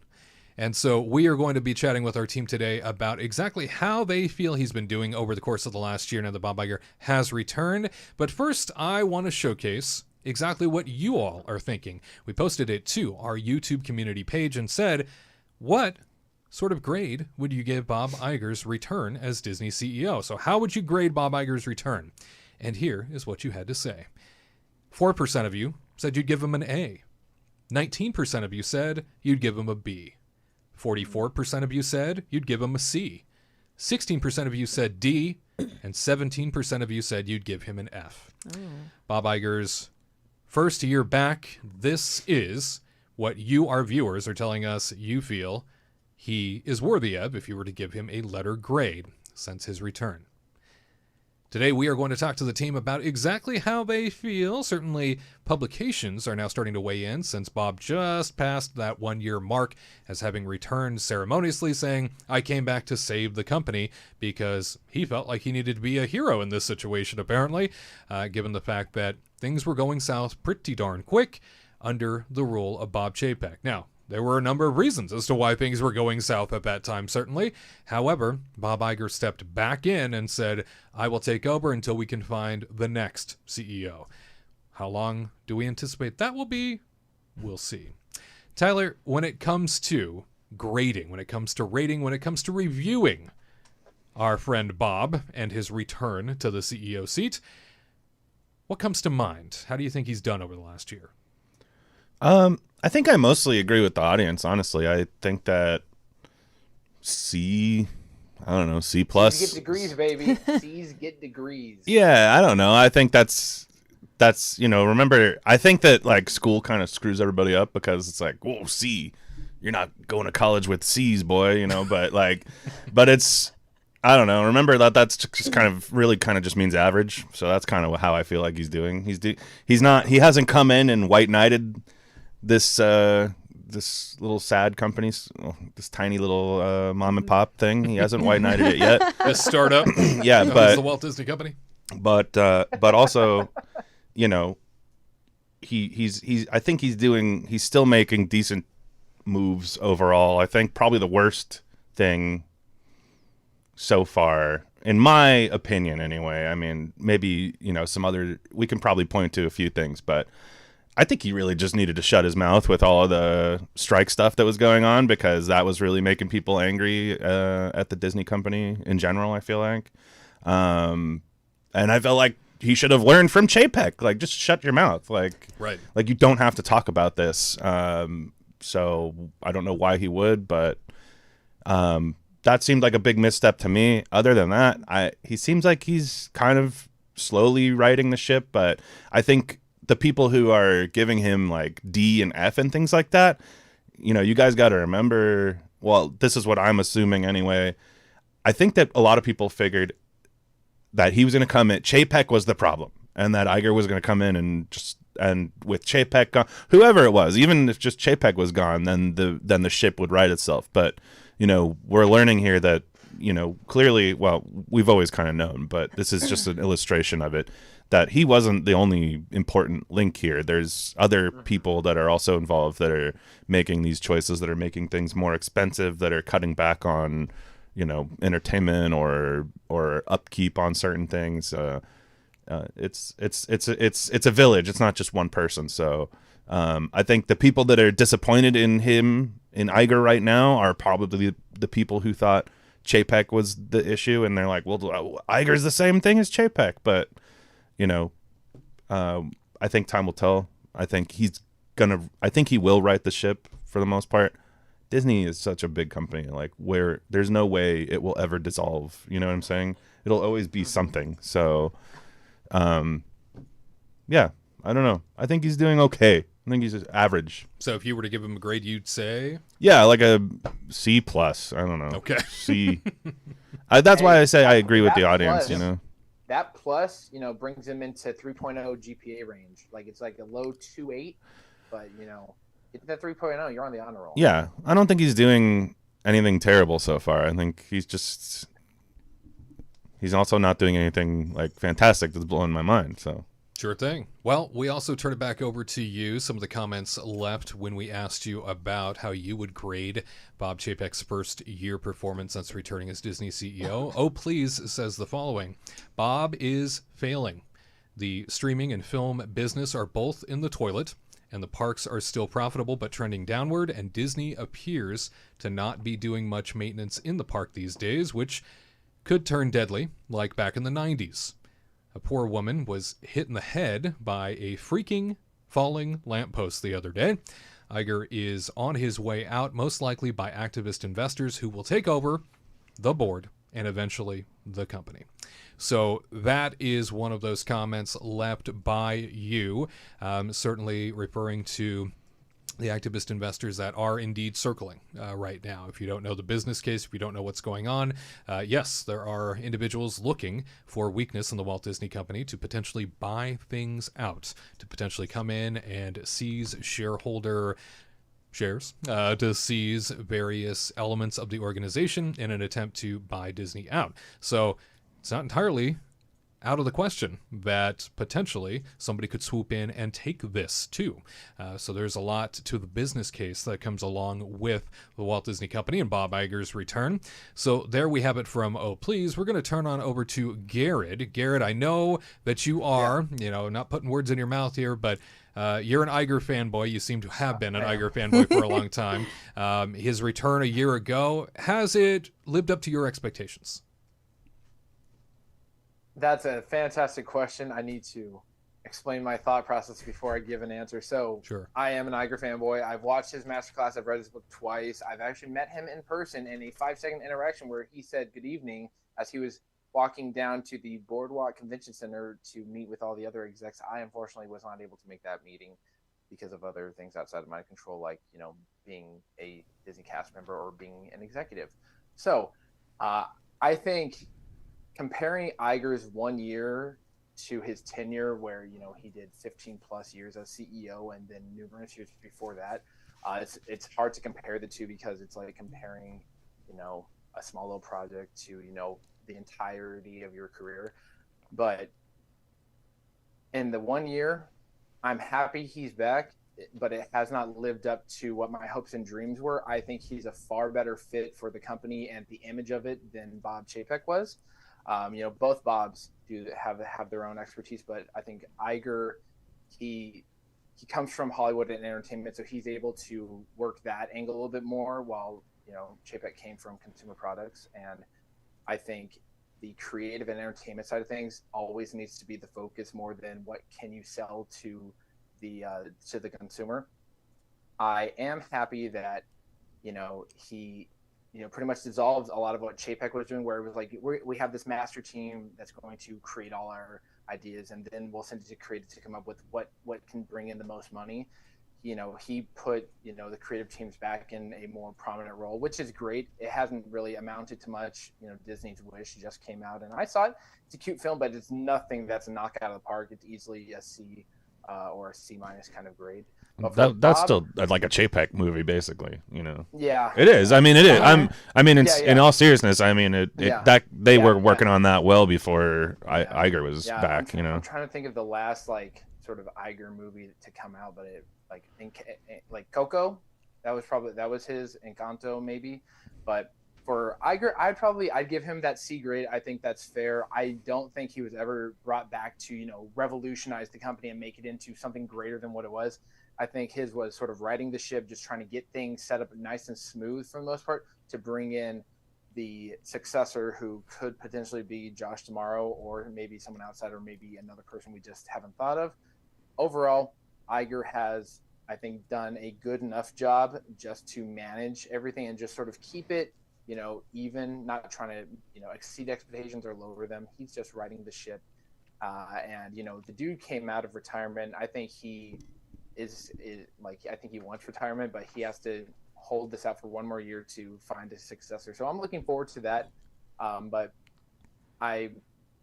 And so we are going to be chatting with our team today about exactly how they feel he's been doing over the course of the last year now that Bob Iger has returned. But first, I want to showcase exactly what you all are thinking. We posted it to our YouTube community page and said, what sort of grade would you give Bob Iger's return as Disney CEO? So how would you grade Bob Iger's return? And here is what you had to say. 4% of you said you'd give him an A. 19% of you said you'd give him a B. 44% of you said you'd give him a C. 16% of you said D. And 17% of you said you'd give him an F. Bob Iger's first year back, this is what you, our viewers, are telling us you feel he is worthy of if you were to give him a letter grade since his return. Today, we are going to talk to the team about exactly how they feel. Certainly, publications are now starting to weigh in since Bob just passed that 1-year mark as having returned ceremoniously, saying, I came back to save the company because he felt like he needed to be a hero in this situation, apparently, given the fact that things were going south pretty darn quick under the rule of Bob Chapek. Now, there were a number of reasons as to why things were going south at that time, certainly. However, Bob Iger stepped back in and said, I will take over until we can find the next CEO. How long do we anticipate that will be? We'll see. Tyler, when it comes to grading, when it comes to rating, when it comes to reviewing our friend Bob and his return to the CEO seat, what comes to mind? How do you think he's done over the last year? I think I mostly agree with the audience, honestly. I think that C plus. C's get degrees, baby. C's get degrees. Yeah, I don't know. I think that's remember, I think that like school kind of screws everybody up because it's like, whoa, C, you're not going to college with C's, boy, but it's, I don't know. Remember that's just kind of really kind of just means average. So that's kind of how I feel like he's doing. He hasn't come in and white knighted this little sad company, this tiny little mom and pop thing. He hasn't white knighted it yet. This startup, yeah, but the Walt Disney Company. But also, I think he's still making decent moves overall. I think probably the worst thing so far, in my opinion, anyway. I mean, maybe some other. We can probably point to a few things, but I think he really just needed to shut his mouth with all of the strike stuff that was going on, because that was really making people angry at the Disney company in general, I feel like. And I felt like he should have learned from Chapek, like, just shut your mouth. Like, right. Like, you don't have to talk about this. So I don't know why he would, but that seemed like a big misstep to me. Other than that, he seems like he's kind of slowly righting the ship, but I think the people who are giving him like D and F and things like that, you guys got to remember, well, this is what I'm assuming anyway. I think that a lot of people figured that he was going to come in, Chapek was the problem, and that Iger was going to come in and with Chapek gone, whoever it was, even if just Chapek was gone, then the ship would right itself. But, we're learning here that, clearly, well, we've always kind of known, but this is just an illustration of it, that he wasn't the only important link here. There's other people that are also involved that are making these choices, that are making things more expensive, that are cutting back on, entertainment or upkeep on certain things. It's a village. It's not just one person. So I think the people that are disappointed in Iger right now are probably the people who thought Chapek was the issue, and they're like, well, Iger's the same thing as Chapek, but I think time will tell. I think he will right the ship for the most part. Disney is such a big company, like, where there's no way it will ever dissolve. You know what I'm saying? It'll always be something. So, yeah, I don't know. I think he's doing okay. I think he's average. So if you were to give him a grade, you'd say? Yeah, like a C plus. I don't know. Okay. C. That's why I say I agree with the audience, That plus, brings him into 3.0 GPA range. Like, it's like a low 2.8, but, it's that 3.0, you're on the honor roll. Yeah, I don't think he's doing anything terrible so far. I think he's also not doing anything, like, fantastic that's blowing my mind, so. Sure thing. Well, we also turn it back over to you. Some of the comments left when we asked you about how you would grade Bob Chapek's first year performance since returning as Disney CEO. Oh, please says the following. Bob is failing. The streaming and film business are both in the toilet, and the parks are still profitable but trending downward, and Disney appears to not be doing much maintenance in the park these days, which could turn deadly, like back in the 90s. A poor woman was hit in the head by a freaking falling lamppost the other day. Iger is on his way out, most likely by activist investors who will take over the board and eventually the company. So that is one of those comments left by you, certainly referring to the activist investors that are indeed circling right now. If you don't know the business case, if you don't know what's going on, yes, there are individuals looking for weakness in the Walt Disney Company to potentially buy things out, to potentially come in and seize shareholder shares, to seize various elements of the organization in an attempt to buy Disney out. So it's not entirely out of the question that potentially somebody could swoop in and take this too. So there's a lot to the business case that comes along with the Walt Disney Company and Bob Iger's return. So there we have it from Oh Please. We're going to turn on over to Garrett. Garrett, I know that you are, not putting words in your mouth here, but you're an Iger fanboy. You seem to have been an Iger fanboy for a long time. His return a year ago, has it lived up to your expectations? That's a fantastic question. I need to explain my thought process before I give an answer. So Sure. I am an Iger fanboy. I've watched his masterclass. I've read his book twice. I've actually met him in person in a 5-second interaction where he said good evening as he was walking down to the Boardwalk Convention Center to meet with all the other execs. I unfortunately was not able to make that meeting because of other things outside of my control, like, being a Disney cast member or being an executive. So I think comparing Iger's 1 year to his tenure where, he did 15 plus years as CEO and then numerous years before that, it's hard to compare the two because it's like comparing, a small little project to, the entirety of your career. But in the 1 year, I'm happy he's back, but it has not lived up to what my hopes and dreams were. I think he's a far better fit for the company and the image of it than Bob Chapek was. Both Bobs do have their own expertise, but I think Iger, he comes from Hollywood and entertainment, so he's able to work that angle a little bit more, while Chapek came from consumer products. And I think the creative and entertainment side of things always needs to be the focus more than what can you sell to the consumer. I am happy that he pretty much dissolved a lot of what Chapek was doing, where it was like, we have this master team that's going to create all our ideas, and then we'll send it to creative to come up with what can bring in the most money. He put, the creative teams back in a more prominent role, which is great. It hasn't really amounted to much. Disney's Wish just came out, and I saw it. It's a cute film, but it's nothing that's a knockout of the park. It's easily a C or a C- kind of grade. That's still like a Chapek movie, basically. Yeah, it is. I mean, it is. In all seriousness, I mean, they were working on that well before Iger was back. I'm trying to think of the last sort of Iger movie to come out, but it like Coco, that was his Encanto maybe, but for Iger, I'd give him that C grade. I think that's fair. I don't think he was ever brought back to revolutionize the company and make it into something greater than what it was. I think his was sort of riding the ship, just trying to get things set up nice and smooth for the most part, to bring in the successor who could potentially be Josh tomorrow, or maybe someone outside, or maybe another person we just haven't thought of. Overall, Iger has, I think, done a good enough job just to manage everything and just sort of keep it, even, not trying to, exceed expectations or lower them. He's just riding the ship. And, the dude came out of retirement. I think he I think he wants retirement, but he has to hold this out for one more year to find a successor. So I'm looking forward to that. But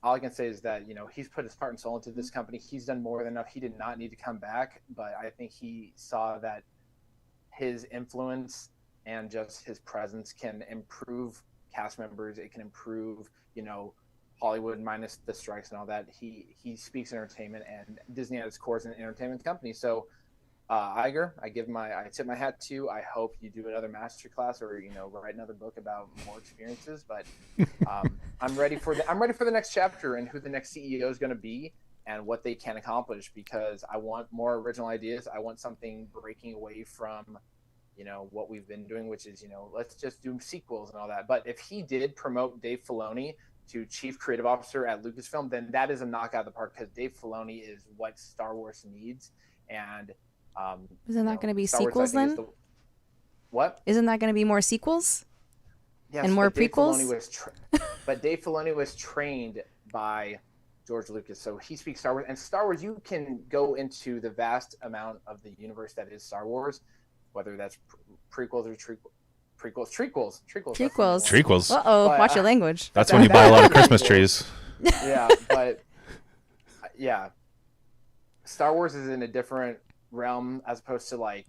all I can say is that, he's put his heart and soul into this company. He's done more than enough. He did not need to come back, but I think he saw that his influence and just his presence can improve cast members. It can improve, Hollywood minus the strikes and all that. He speaks entertainment, and Disney at its core is an entertainment company. So Iger, I tip my hat to you. I hope you do another masterclass or write another book about more experiences. But I'm ready for the next chapter and who the next CEO is going to be and what they can accomplish, because I want more original ideas. I want something breaking away from what we've been doing, which is let's just do sequels and all that. But if he did promote Dave Filoni to Chief Creative Officer at Lucasfilm, then that is a knockout of the park, because Dave Filoni is what Star Wars needs. And isn't that going to be Star Wars, sequels then? What? Isn't that going to be more sequels? Yes, and more prequels? But Dave Filoni was trained by George Lucas, so he speaks Star Wars. And Star Wars, you can go into the vast amount of the universe that is Star Wars, whether that's prequels or trequels. Trequels. Uh-oh, watch your language. That's when you buy a lot of Christmas trees. Yeah, but yeah, Star Wars is in a different realm as opposed to like,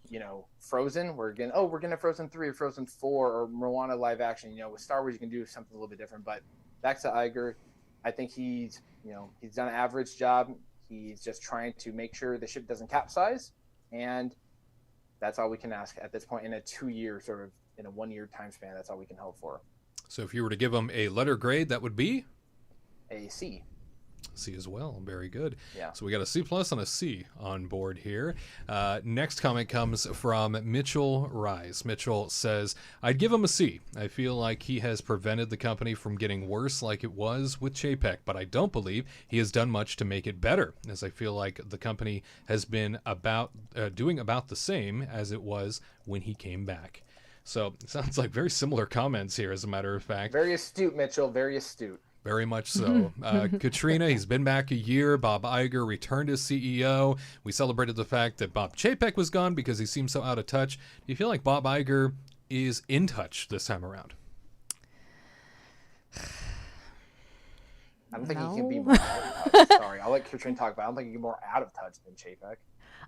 Frozen. We're getting Frozen 3 or Frozen 4 or Moana live action. With Star Wars you can do something a little bit different. But back to Iger, I think he's done an average job. He's just trying to make sure the ship doesn't capsize, and that's all we can ask at this point in a 2-year sort of in a 1-year time span. That's all we can hope for. So if you were to give him a letter grade, that would be A C. C as well. Very good. Yeah. So we got a C+ and a C on board here. Next comment comes from Mitchell Rise. Mitchell says, I'd give him a C. I feel like he has prevented the company from getting worse like it was with Chapek, but I don't believe he has done much to make it better, as I feel like the company has been doing about the same as it was when he came back. So it sounds like very similar comments here, as a matter of fact. Very astute, Mitchell. Very astute. Very much so. Katrina, he's been back a year. Bob Iger returned as CEO. We celebrated the fact that Bob Chapek was gone because he seemed so out of touch. Do you feel like Bob Iger is in touch this time around? I don't think he can be more out of touch. Sorry, I'll let Katrina talk, but I don't think he can be more out of touch than Chapek.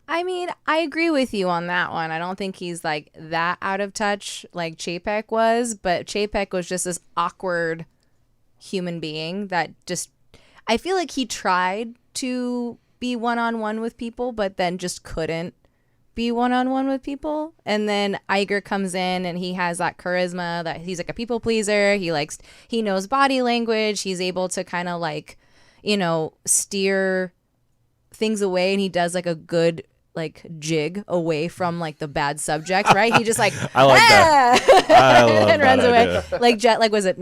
I mean, I agree with you on that one. I don't think he's like that out of touch like Chapek was, but Chapek was just this awkward human being that just, I feel like he tried to be one-on-one with people, but then just couldn't be one-on-one with people. And then Iger comes in and he has that charisma that he's like a people pleaser. He knows body language. He's able to kind of like, steer things away, and he does like a good like jig away from like the bad subject, right? He just like I like that. I love and that runs idea. away. Like was it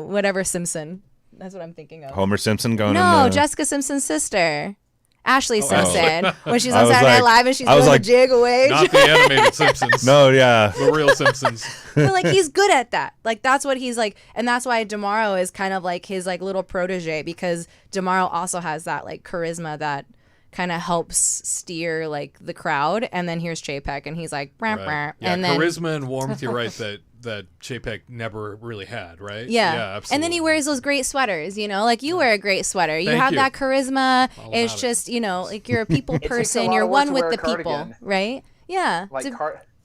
whatever Simpson? That's what I'm thinking of. Homer Simpson going No, in the... Jessica Simpson's sister. Ashley Ashley. Simpson, when she's I on was Saturday Night like- Live and she's I was doing like- a jig away. Not the animated Simpsons. No, yeah. The real Simpsons. But like he's good at that. Like that's what he's like, and that's why DeMauro is kind of like his like little protege, because DeMauro also has that like charisma that kind of helps steer like the crowd. And then here's Chapek, and he's like, brr, Right. brr. Yeah, And then charisma and warmth, you're right, that Chapek never really had, right? yeah, absolutely. and then he wears those great sweaters, like you wear a great sweater. You Thank have you. that charisma. All It's about it. just, like you're a people takes a person. lot You're of work one to with wear the a people, cardigan. right? Yeah. Like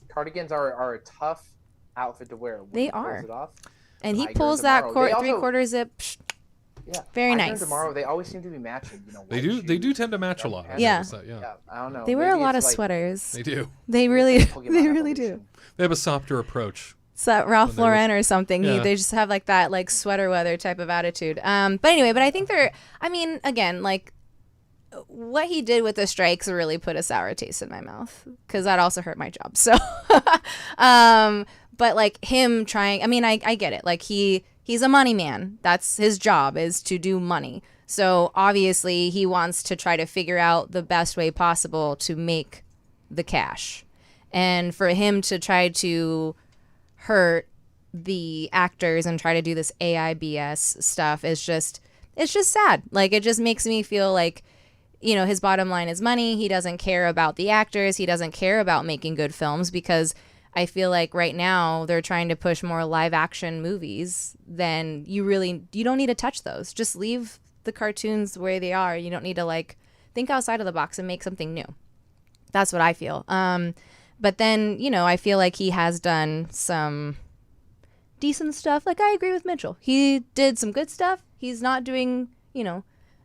cardigans are a tough outfit to wear. When They he pulls are. it off. And he Iger pulls and that DeMauro, they also- 3/4 zip. Psh, Yeah, Very Iger nice. And DeMauro, they always seem to be matching. They white do. They do shoes, tend to match a lot. I've Yeah. noticed that, yeah. Yeah, I don't know. They wear a Maybe lot of it's like- sweaters. They do. They really, Pokemon they really do. evolution. They have a softer approach. It's that Ralph When they were- Lauren or something. Yeah. They just have like that like sweater weather type of attitude. But anyway, I think again, like what he did with the strikes really put a sour taste in my mouth, because that also hurt my job. So, but like him trying, I get it. Like he's a money man. That's his job, is to do money. So obviously he wants to try to figure out the best way possible to make the cash. And for him to try to hurt the actors and try to do this AI BS stuff it's just sad. Like it just makes me feel like, his bottom line is money. He doesn't care about the actors. He doesn't care about making good films, because I feel like right now they're trying to push more live action movies than you don't need to touch those. Just leave the cartoons where they are. You don't need to like think outside of the box and make something new. That's what I feel. But then, I feel like he has done some decent stuff. Like, I agree with Mitchell. He did some good stuff. He's not doing,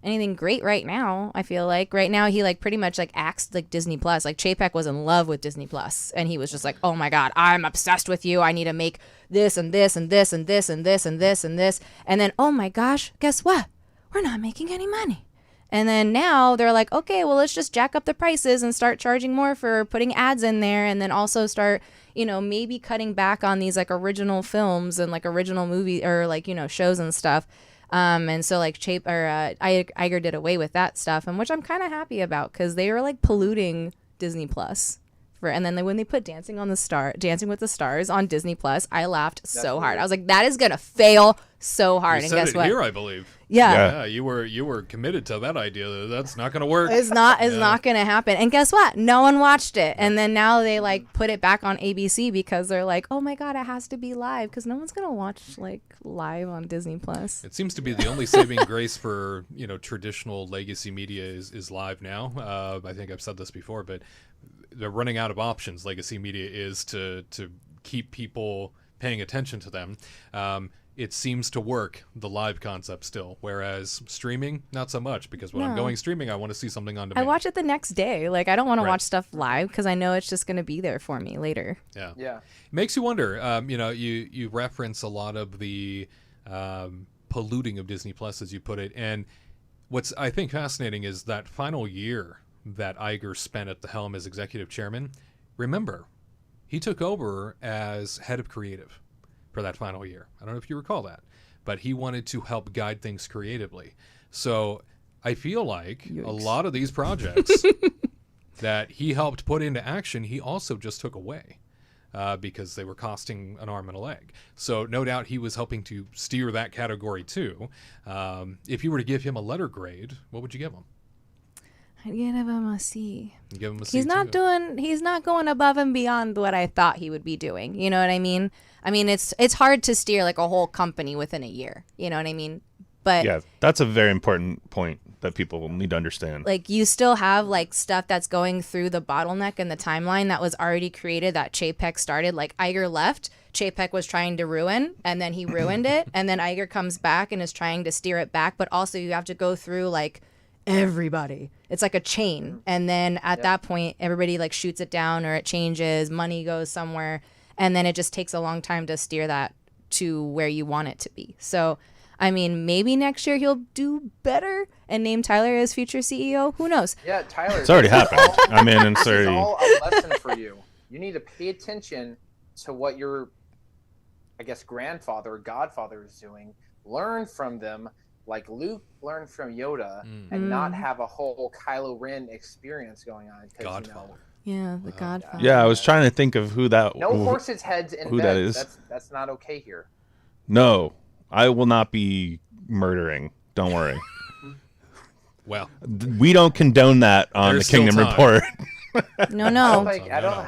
anything great right now, I feel like. Right now, he, like, pretty much, like, acts like Disney Plus. Like, Chapek was in love with Disney Plus. And he was just like, oh, my God, I'm obsessed with you. I need to make this and this and this and this and this and this and this. And then, oh, my gosh, guess what? We're not making any money. And then now they're like, okay, well, let's just jack up the prices and start charging more for putting ads in there. And then also start, maybe cutting back on these like original films and like original movie or like, shows and stuff. And so like Iger did away with that stuff, and which I'm kind of happy about, because they were like polluting Disney Plus ever. And then when they put Dancing with the Stars on Disney Plus, I laughed so hard. I was like, that is gonna fail so hard. You and said guess it what? here, I believe. Yeah. You were committed to that idea. That's not gonna work. It's not gonna happen. And guess what? No one watched it. And then now they like put it back on ABC because they're like, oh my god, it has to be live because no one's gonna watch like live on Disney Plus. It seems to be the only saving grace for traditional legacy media is live now. I think I've said this before, but they're running out of options. Legacy media is to keep people paying attention to them. It seems to work, the live concept still, whereas streaming, not so much, because when I'm going streaming, I want to see something on demand. I watch it the next day. Like, I don't want to watch stuff live because I know it's just going to be there for me later. Yeah. Yeah. It makes you wonder, you reference a lot of the polluting of Disney Plus, as you put it, and what's, I think, fascinating is that final year that Iger spent at the helm as executive chairman. Remember, he took over as head of creative for that final year. I don't know if you recall that, but he wanted to help guide things creatively. So I feel like a lot of these projects that he helped put into action, he also just took away because they were costing an arm and a leg. So no doubt he was helping to steer that category too. If you were to give him a letter grade, what would you give him? I'd give him a C. You give him a C He's not going above and beyond what I thought he would be doing. You know what I mean? I mean, it's hard to steer like a whole company within a year. You know what I mean? But Yeah, that's a very important point that people will need to understand. like you still have like stuff that's going through the bottleneck and the timeline that was already created that Chapek started. Like Iger left, Chapek was trying to ruin, and then he ruined it, and then Iger comes back and is trying to steer it back. But also you have to go through like everybody. It's like a chain, and then at that point everybody like shoots it down or it changes, money goes somewhere, and then it just takes a long time to steer that to where you want it to be. So I mean, maybe next year he'll do better and name Tyler as future CEO. Who knows? Yeah, Tyler. It's already happened. I mean, it's This is already. all a lesson for you. You need to pay attention to what your, I guess, grandfather or godfather is doing. Learn from them, like Luke learned from Yoda, and not have a whole Kylo Ren experience going on. Godfather. Yeah, the Godfather. Yeah, I was trying to think of who that. No horses' heads in who bed. that is. That's not okay here. No, I will not be murdering. Don't worry. Well, We don't condone that on There's the Kingdom still time. Report. No.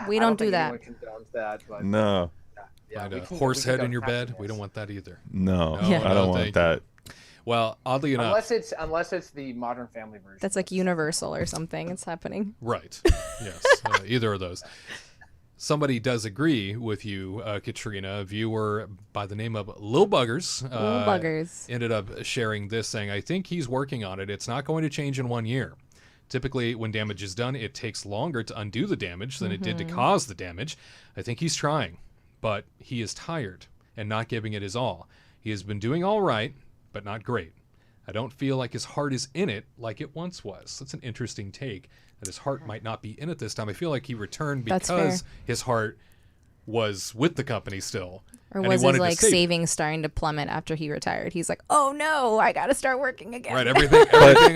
We don't do that. Condones that, but No, find we a can- horse we can head go in your bed. happiness. We don't want that either. no, Yeah. I don't No, thank want that. Well, oddly enough, unless it's the Modern Family version. That's like Universal or something. It's happening. right? Yes, either of those. Somebody does agree with you, Katrina. A viewer by the name of Lil Buggers, Little buggers. ended up sharing this, saying, "I think he's working on it. It's not going to change in 1 year. Typically, when damage is done, it takes longer to undo the damage than it did to cause the damage. I think he's trying, but he is tired and not giving it his all. He has been doing all right, but not great. I don't feel like his heart is in it like it once was." That's an interesting take, that his heart might not be in it this time. I feel like he returned That's because fair. his heart was with the company still. Or and he was his wanted to like save it. savings starting to plummet after he retired? He's like, oh no, I got to start working again. Right, everything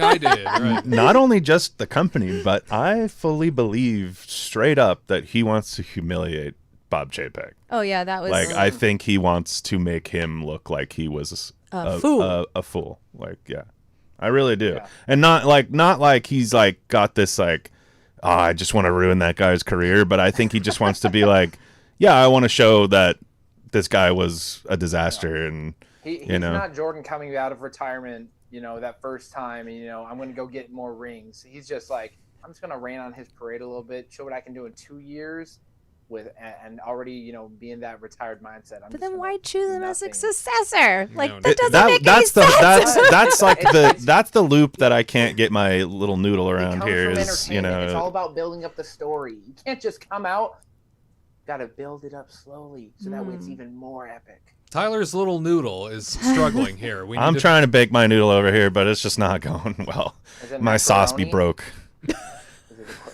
I did. Right. Not only just the company, but I fully believe straight up that he wants to humiliate Bob Chapek. Oh yeah, that was Like, I think he wants to make him look like he was A fool. A fool. Like, yeah, I really do. Yeah. And not like he's like got this like, oh, I just want to ruin that guy's career. But I think he just wants to be like, yeah, I want to show that this guy was a disaster. And He's you know, not Jordan coming out of retirement, that first time, and, I'm going to go get more rings. He's just like, I'm just going to rain on his parade a little bit, show what I can do in 2 years and already, be in that retired mindset. But then why choose him as a successor? Like No, that doesn't make any sense. that's like that's the loop that I can't get my little noodle around here. Is it's all about building up the story. You can't just come out. Got to build it up slowly so that way it's even more epic. Tyler's little noodle is struggling here. I'm trying to bake my noodle over here, but it's just not going well. Is it My sauce be macaroni? broke.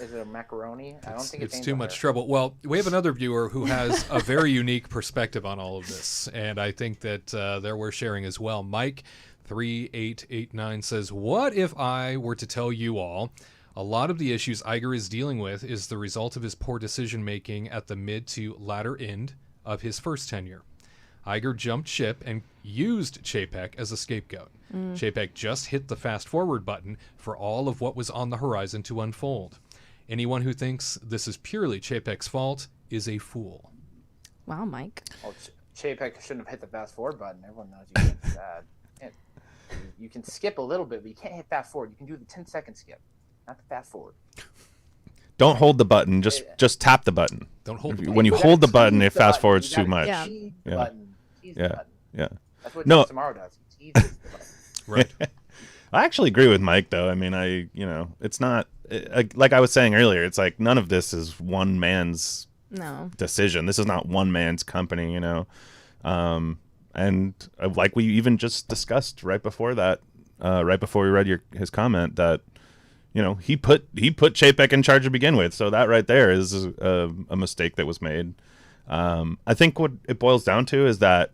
Is it a macaroni? I don't think It's too much trouble. Well, we have another viewer who has a very unique perspective on all of this, and I think that they're worth sharing as well. Mike 3889 says, "What if I were to tell you all A lot of the issues Iger is dealing with is the result of his poor decision-making at the mid to latter end of his first tenure. Iger jumped ship and used Chapek as a scapegoat. Chapek just hit the fast-forward button for all of what was on the horizon to unfold. Anyone who thinks this is purely Chapek's fault is a fool. Wow, Mike. Well, Chapek shouldn't have hit the fast forward button. Everyone knows you can do that. You can skip a little bit, but you can't hit fast forward. You can do the 10-second skip, not the fast forward. Don't hold the button. Just tap the button. Don't hold the When you hold the button, it fast forwards too You much. gotta tease the button. Tease the button. Yeah. That's what No. Josh Tomorrow does. He teases the button. Right. I actually agree with Mike, though. I mean, it's not like I was saying earlier. It's like none of this is one man's decision. This is not one man's company, and like we even just discussed right before that, right before we read his comment, that he put Chapek in charge to begin with. So that right there is a mistake that was made. I think what it boils down to is that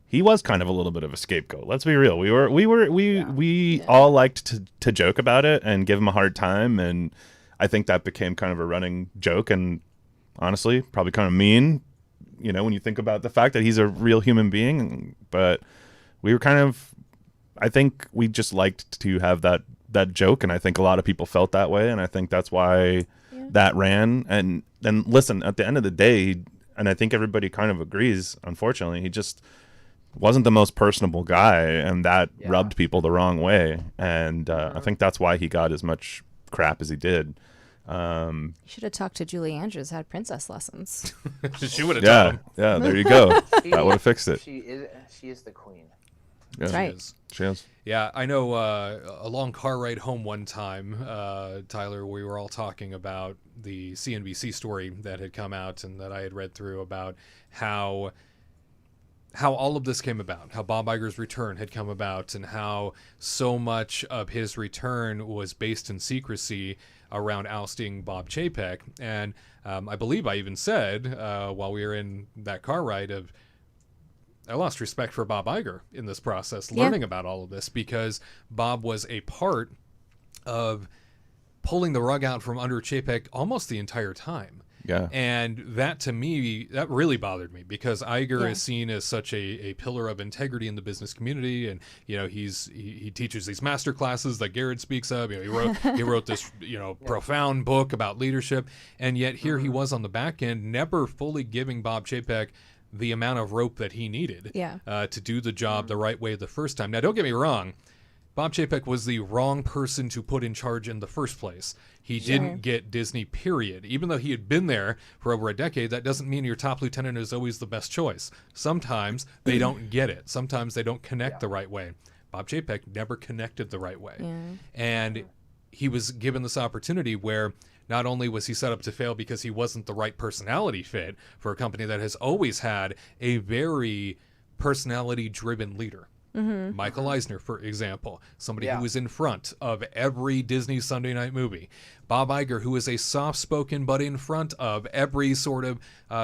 he was kind of a little bit of a scapegoat. Let's be real. We all liked to joke about it and give him a hard time, and I think that became kind of a running joke, and honestly, probably kind of mean, when you think about the fact that he's a real human being. But we were I think we just liked to have that joke, and I think a lot of people felt that way, and I think that's why that ran. And then listen, at the end of the day, and I think everybody kind of agrees, unfortunately, he just wasn't the most personable guy, and that rubbed people the wrong way. And I think that's why he got as much crap as he did. You should have talked to Julie Andrews, had princess lessons. She would have done him. Yeah, there you go. That would have fixed it. She is the queen. Yeah. That's right. She is. Yeah, I know a long car ride home one time, Tyler, we were all talking about the CNBC story that had come out and that I had read through about how all of this came about, how Bob Iger's return had come about, and how so much of his return was based in secrecy around ousting Bob Chapek. And I believe I even said while we were in that car ride I lost respect for Bob Iger in this process, learning about all of this, because Bob was a part of pulling the rug out from under Chapek almost the entire time. Yeah. And that, to me, that really bothered me, because Iger is seen as such a pillar of integrity in the business community. And, he teaches these master classes that Garrett speaks of. He wrote this, profound book about leadership. And yet here he was on the back end, never fully giving Bob Chapek the amount of rope that he needed to do the job the right way the first time. Now, don't get me wrong. Bob Chapek was the wrong person to put in charge in the first place. He didn't get Disney, period. Even though he had been there for over a decade, that doesn't mean your top lieutenant is always the best choice. Sometimes they don't get it. Sometimes they don't connect the right way. Bob Chapek never connected the right way. Yeah. And he was given this opportunity where not only was he set up to fail because he wasn't the right personality fit for a company that has always had a very personality-driven leader. Mm-hmm. Michael Eisner, for example, somebody who was in front of every Disney Sunday night movie. Bob Iger, who is a soft-spoken but in front of every sort of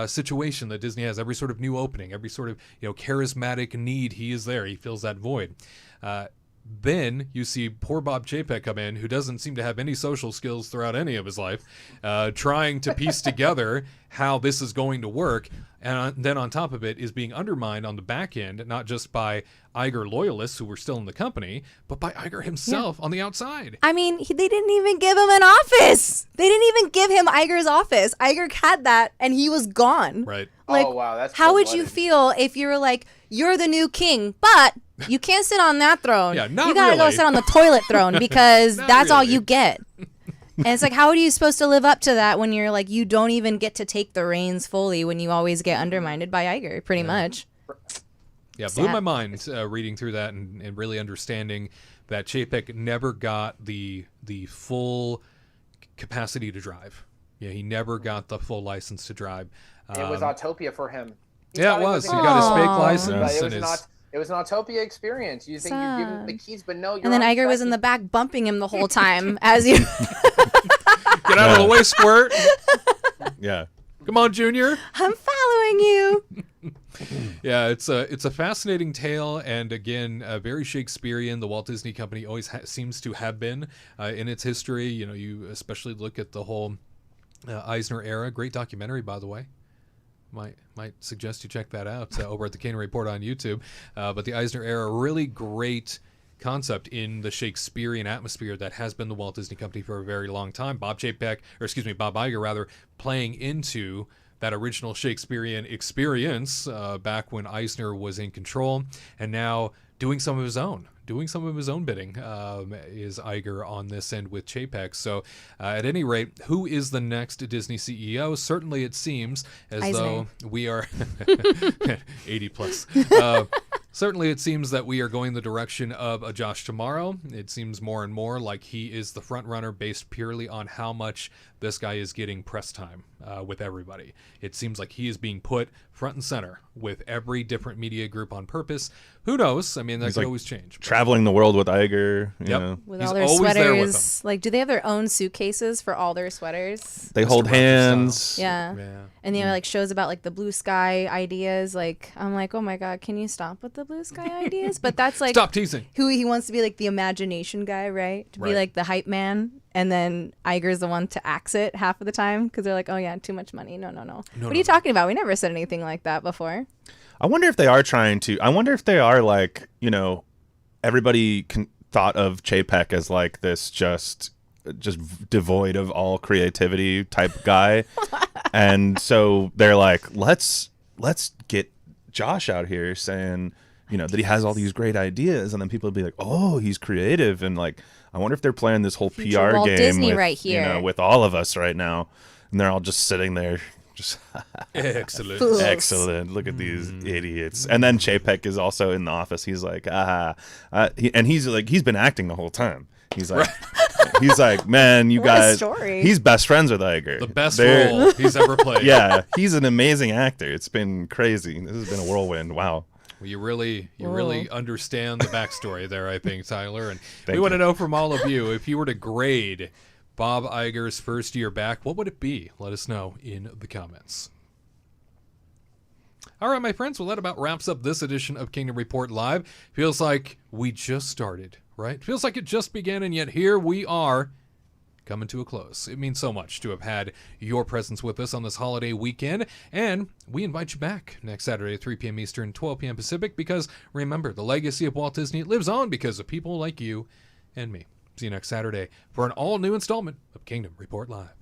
situation that Disney has, every sort of new opening, every sort of charismatic need, he is there. He fills that void. Then you see poor Bob Chapek come in, who doesn't seem to have any social skills throughout any of his life, trying to piece together how this is going to work. And then on top of it is being undermined on the back end, not just by Iger loyalists who were still in the company, but by Iger himself on the outside. I mean, they didn't even give him an office. They didn't even give him Iger's office. Iger had that, and he was gone. Right. Like, oh, wow. That's how would you feel if you were like, you're the new king, but you can't sit on that throne. Yeah, not you gotta really. go sit on the toilet throne because that's all really. you get. And it's like, how are you supposed to live up to that when you're like, you don't even get to take the reins fully when you always get undermined by Iger, pretty much. Yeah, blew my mind reading through that and really understanding that Chapek never got the full capacity to drive. Yeah, he never got the full license to drive. It was Autopia for him. He got his fake license. But it was an Autopia experience. You think you're giving him the keys, but no, you're and then on Iger was in the back bumping him the whole time as you... Get out of the way, squirt. Yeah. Come on, Junior. I'm following you. Yeah, it's a fascinating tale, and again, very Shakespearean. The Walt Disney Company always seems to have been in its history. You know, you especially look at the whole Eisner era. Great documentary, by the way. Might suggest you check that out over at the Kane Report on YouTube. But the Eisner era, really great concept in the Shakespearean atmosphere that has been the Walt Disney Company for a very long time. Bob Iger rather, playing into that original Shakespearean experience back when Eisner was in control, and now doing some of his own bidding is Iger on this end with Chapek. So at any rate, who is the next Disney CEO? Certainly it seems as Eisner. though we are 80 plus. Certainly it seems that we are going the direction of a Josh Tomorrow. It seems more and more like he is the front runner based purely on how much this guy is getting press time with everybody. It seems like he is being put front and center with every different media group on purpose. Who knows? I mean, that could always change. Traveling the world with Iger. You know. With He's all their always there with sweaters. Like, do they have their own suitcases for all their sweaters? They hold hands. Yeah. And they have like shows about like the blue sky ideas. Like, I'm like, oh my God, can you stop with the blue sky ideas? But that's like Stop teasing. who he wants to be, like the imagination guy, right? To be like the hype man. And then Iger's the one to axe it half of the time because they're like, oh yeah, too much money. No. What are you talking about? We never said anything like that before. I wonder if they are trying to. I wonder if they are like, you know, everybody thought of Chapek as like this just devoid of all creativity type guy, and so they're like, let's get Josh out here saying, you know, that he has all these great ideas, and then people will be like, oh, he's creative, and like, I wonder if they're playing this whole Future PR Walt game Disney with, right here. you know, with all of us right now, and they're all just sitting there. Just Excellent. Fools. Excellent. Look at these idiots. And then Chapek is also in the office. He's like, he's been acting the whole time. He's like, he's like, man, you What a guys. story. He's best friends with Iger. The best role he's ever played. Yeah, he's an amazing actor. It's been crazy. This has been a whirlwind. Wow. Well, you really understand the backstory there, I think, Tyler. And we Thank want to you. know from all of you, if you were to grade Bob Iger's first year back, what would it be? Let us know in the comments. All right, my friends, well, that about wraps up this edition of Kingdom Report Live. Feels like we just started, right? Feels like it just began, and yet here we are coming to a close. It means so much to have had your presence with us on this holiday weekend, and we invite you back next Saturday at 3 p.m. Eastern, 12 p.m. Pacific, because remember, the legacy of Walt Disney lives on because of people like you and me. See you next Saturday for an all-new installment of Kingdom Report Live.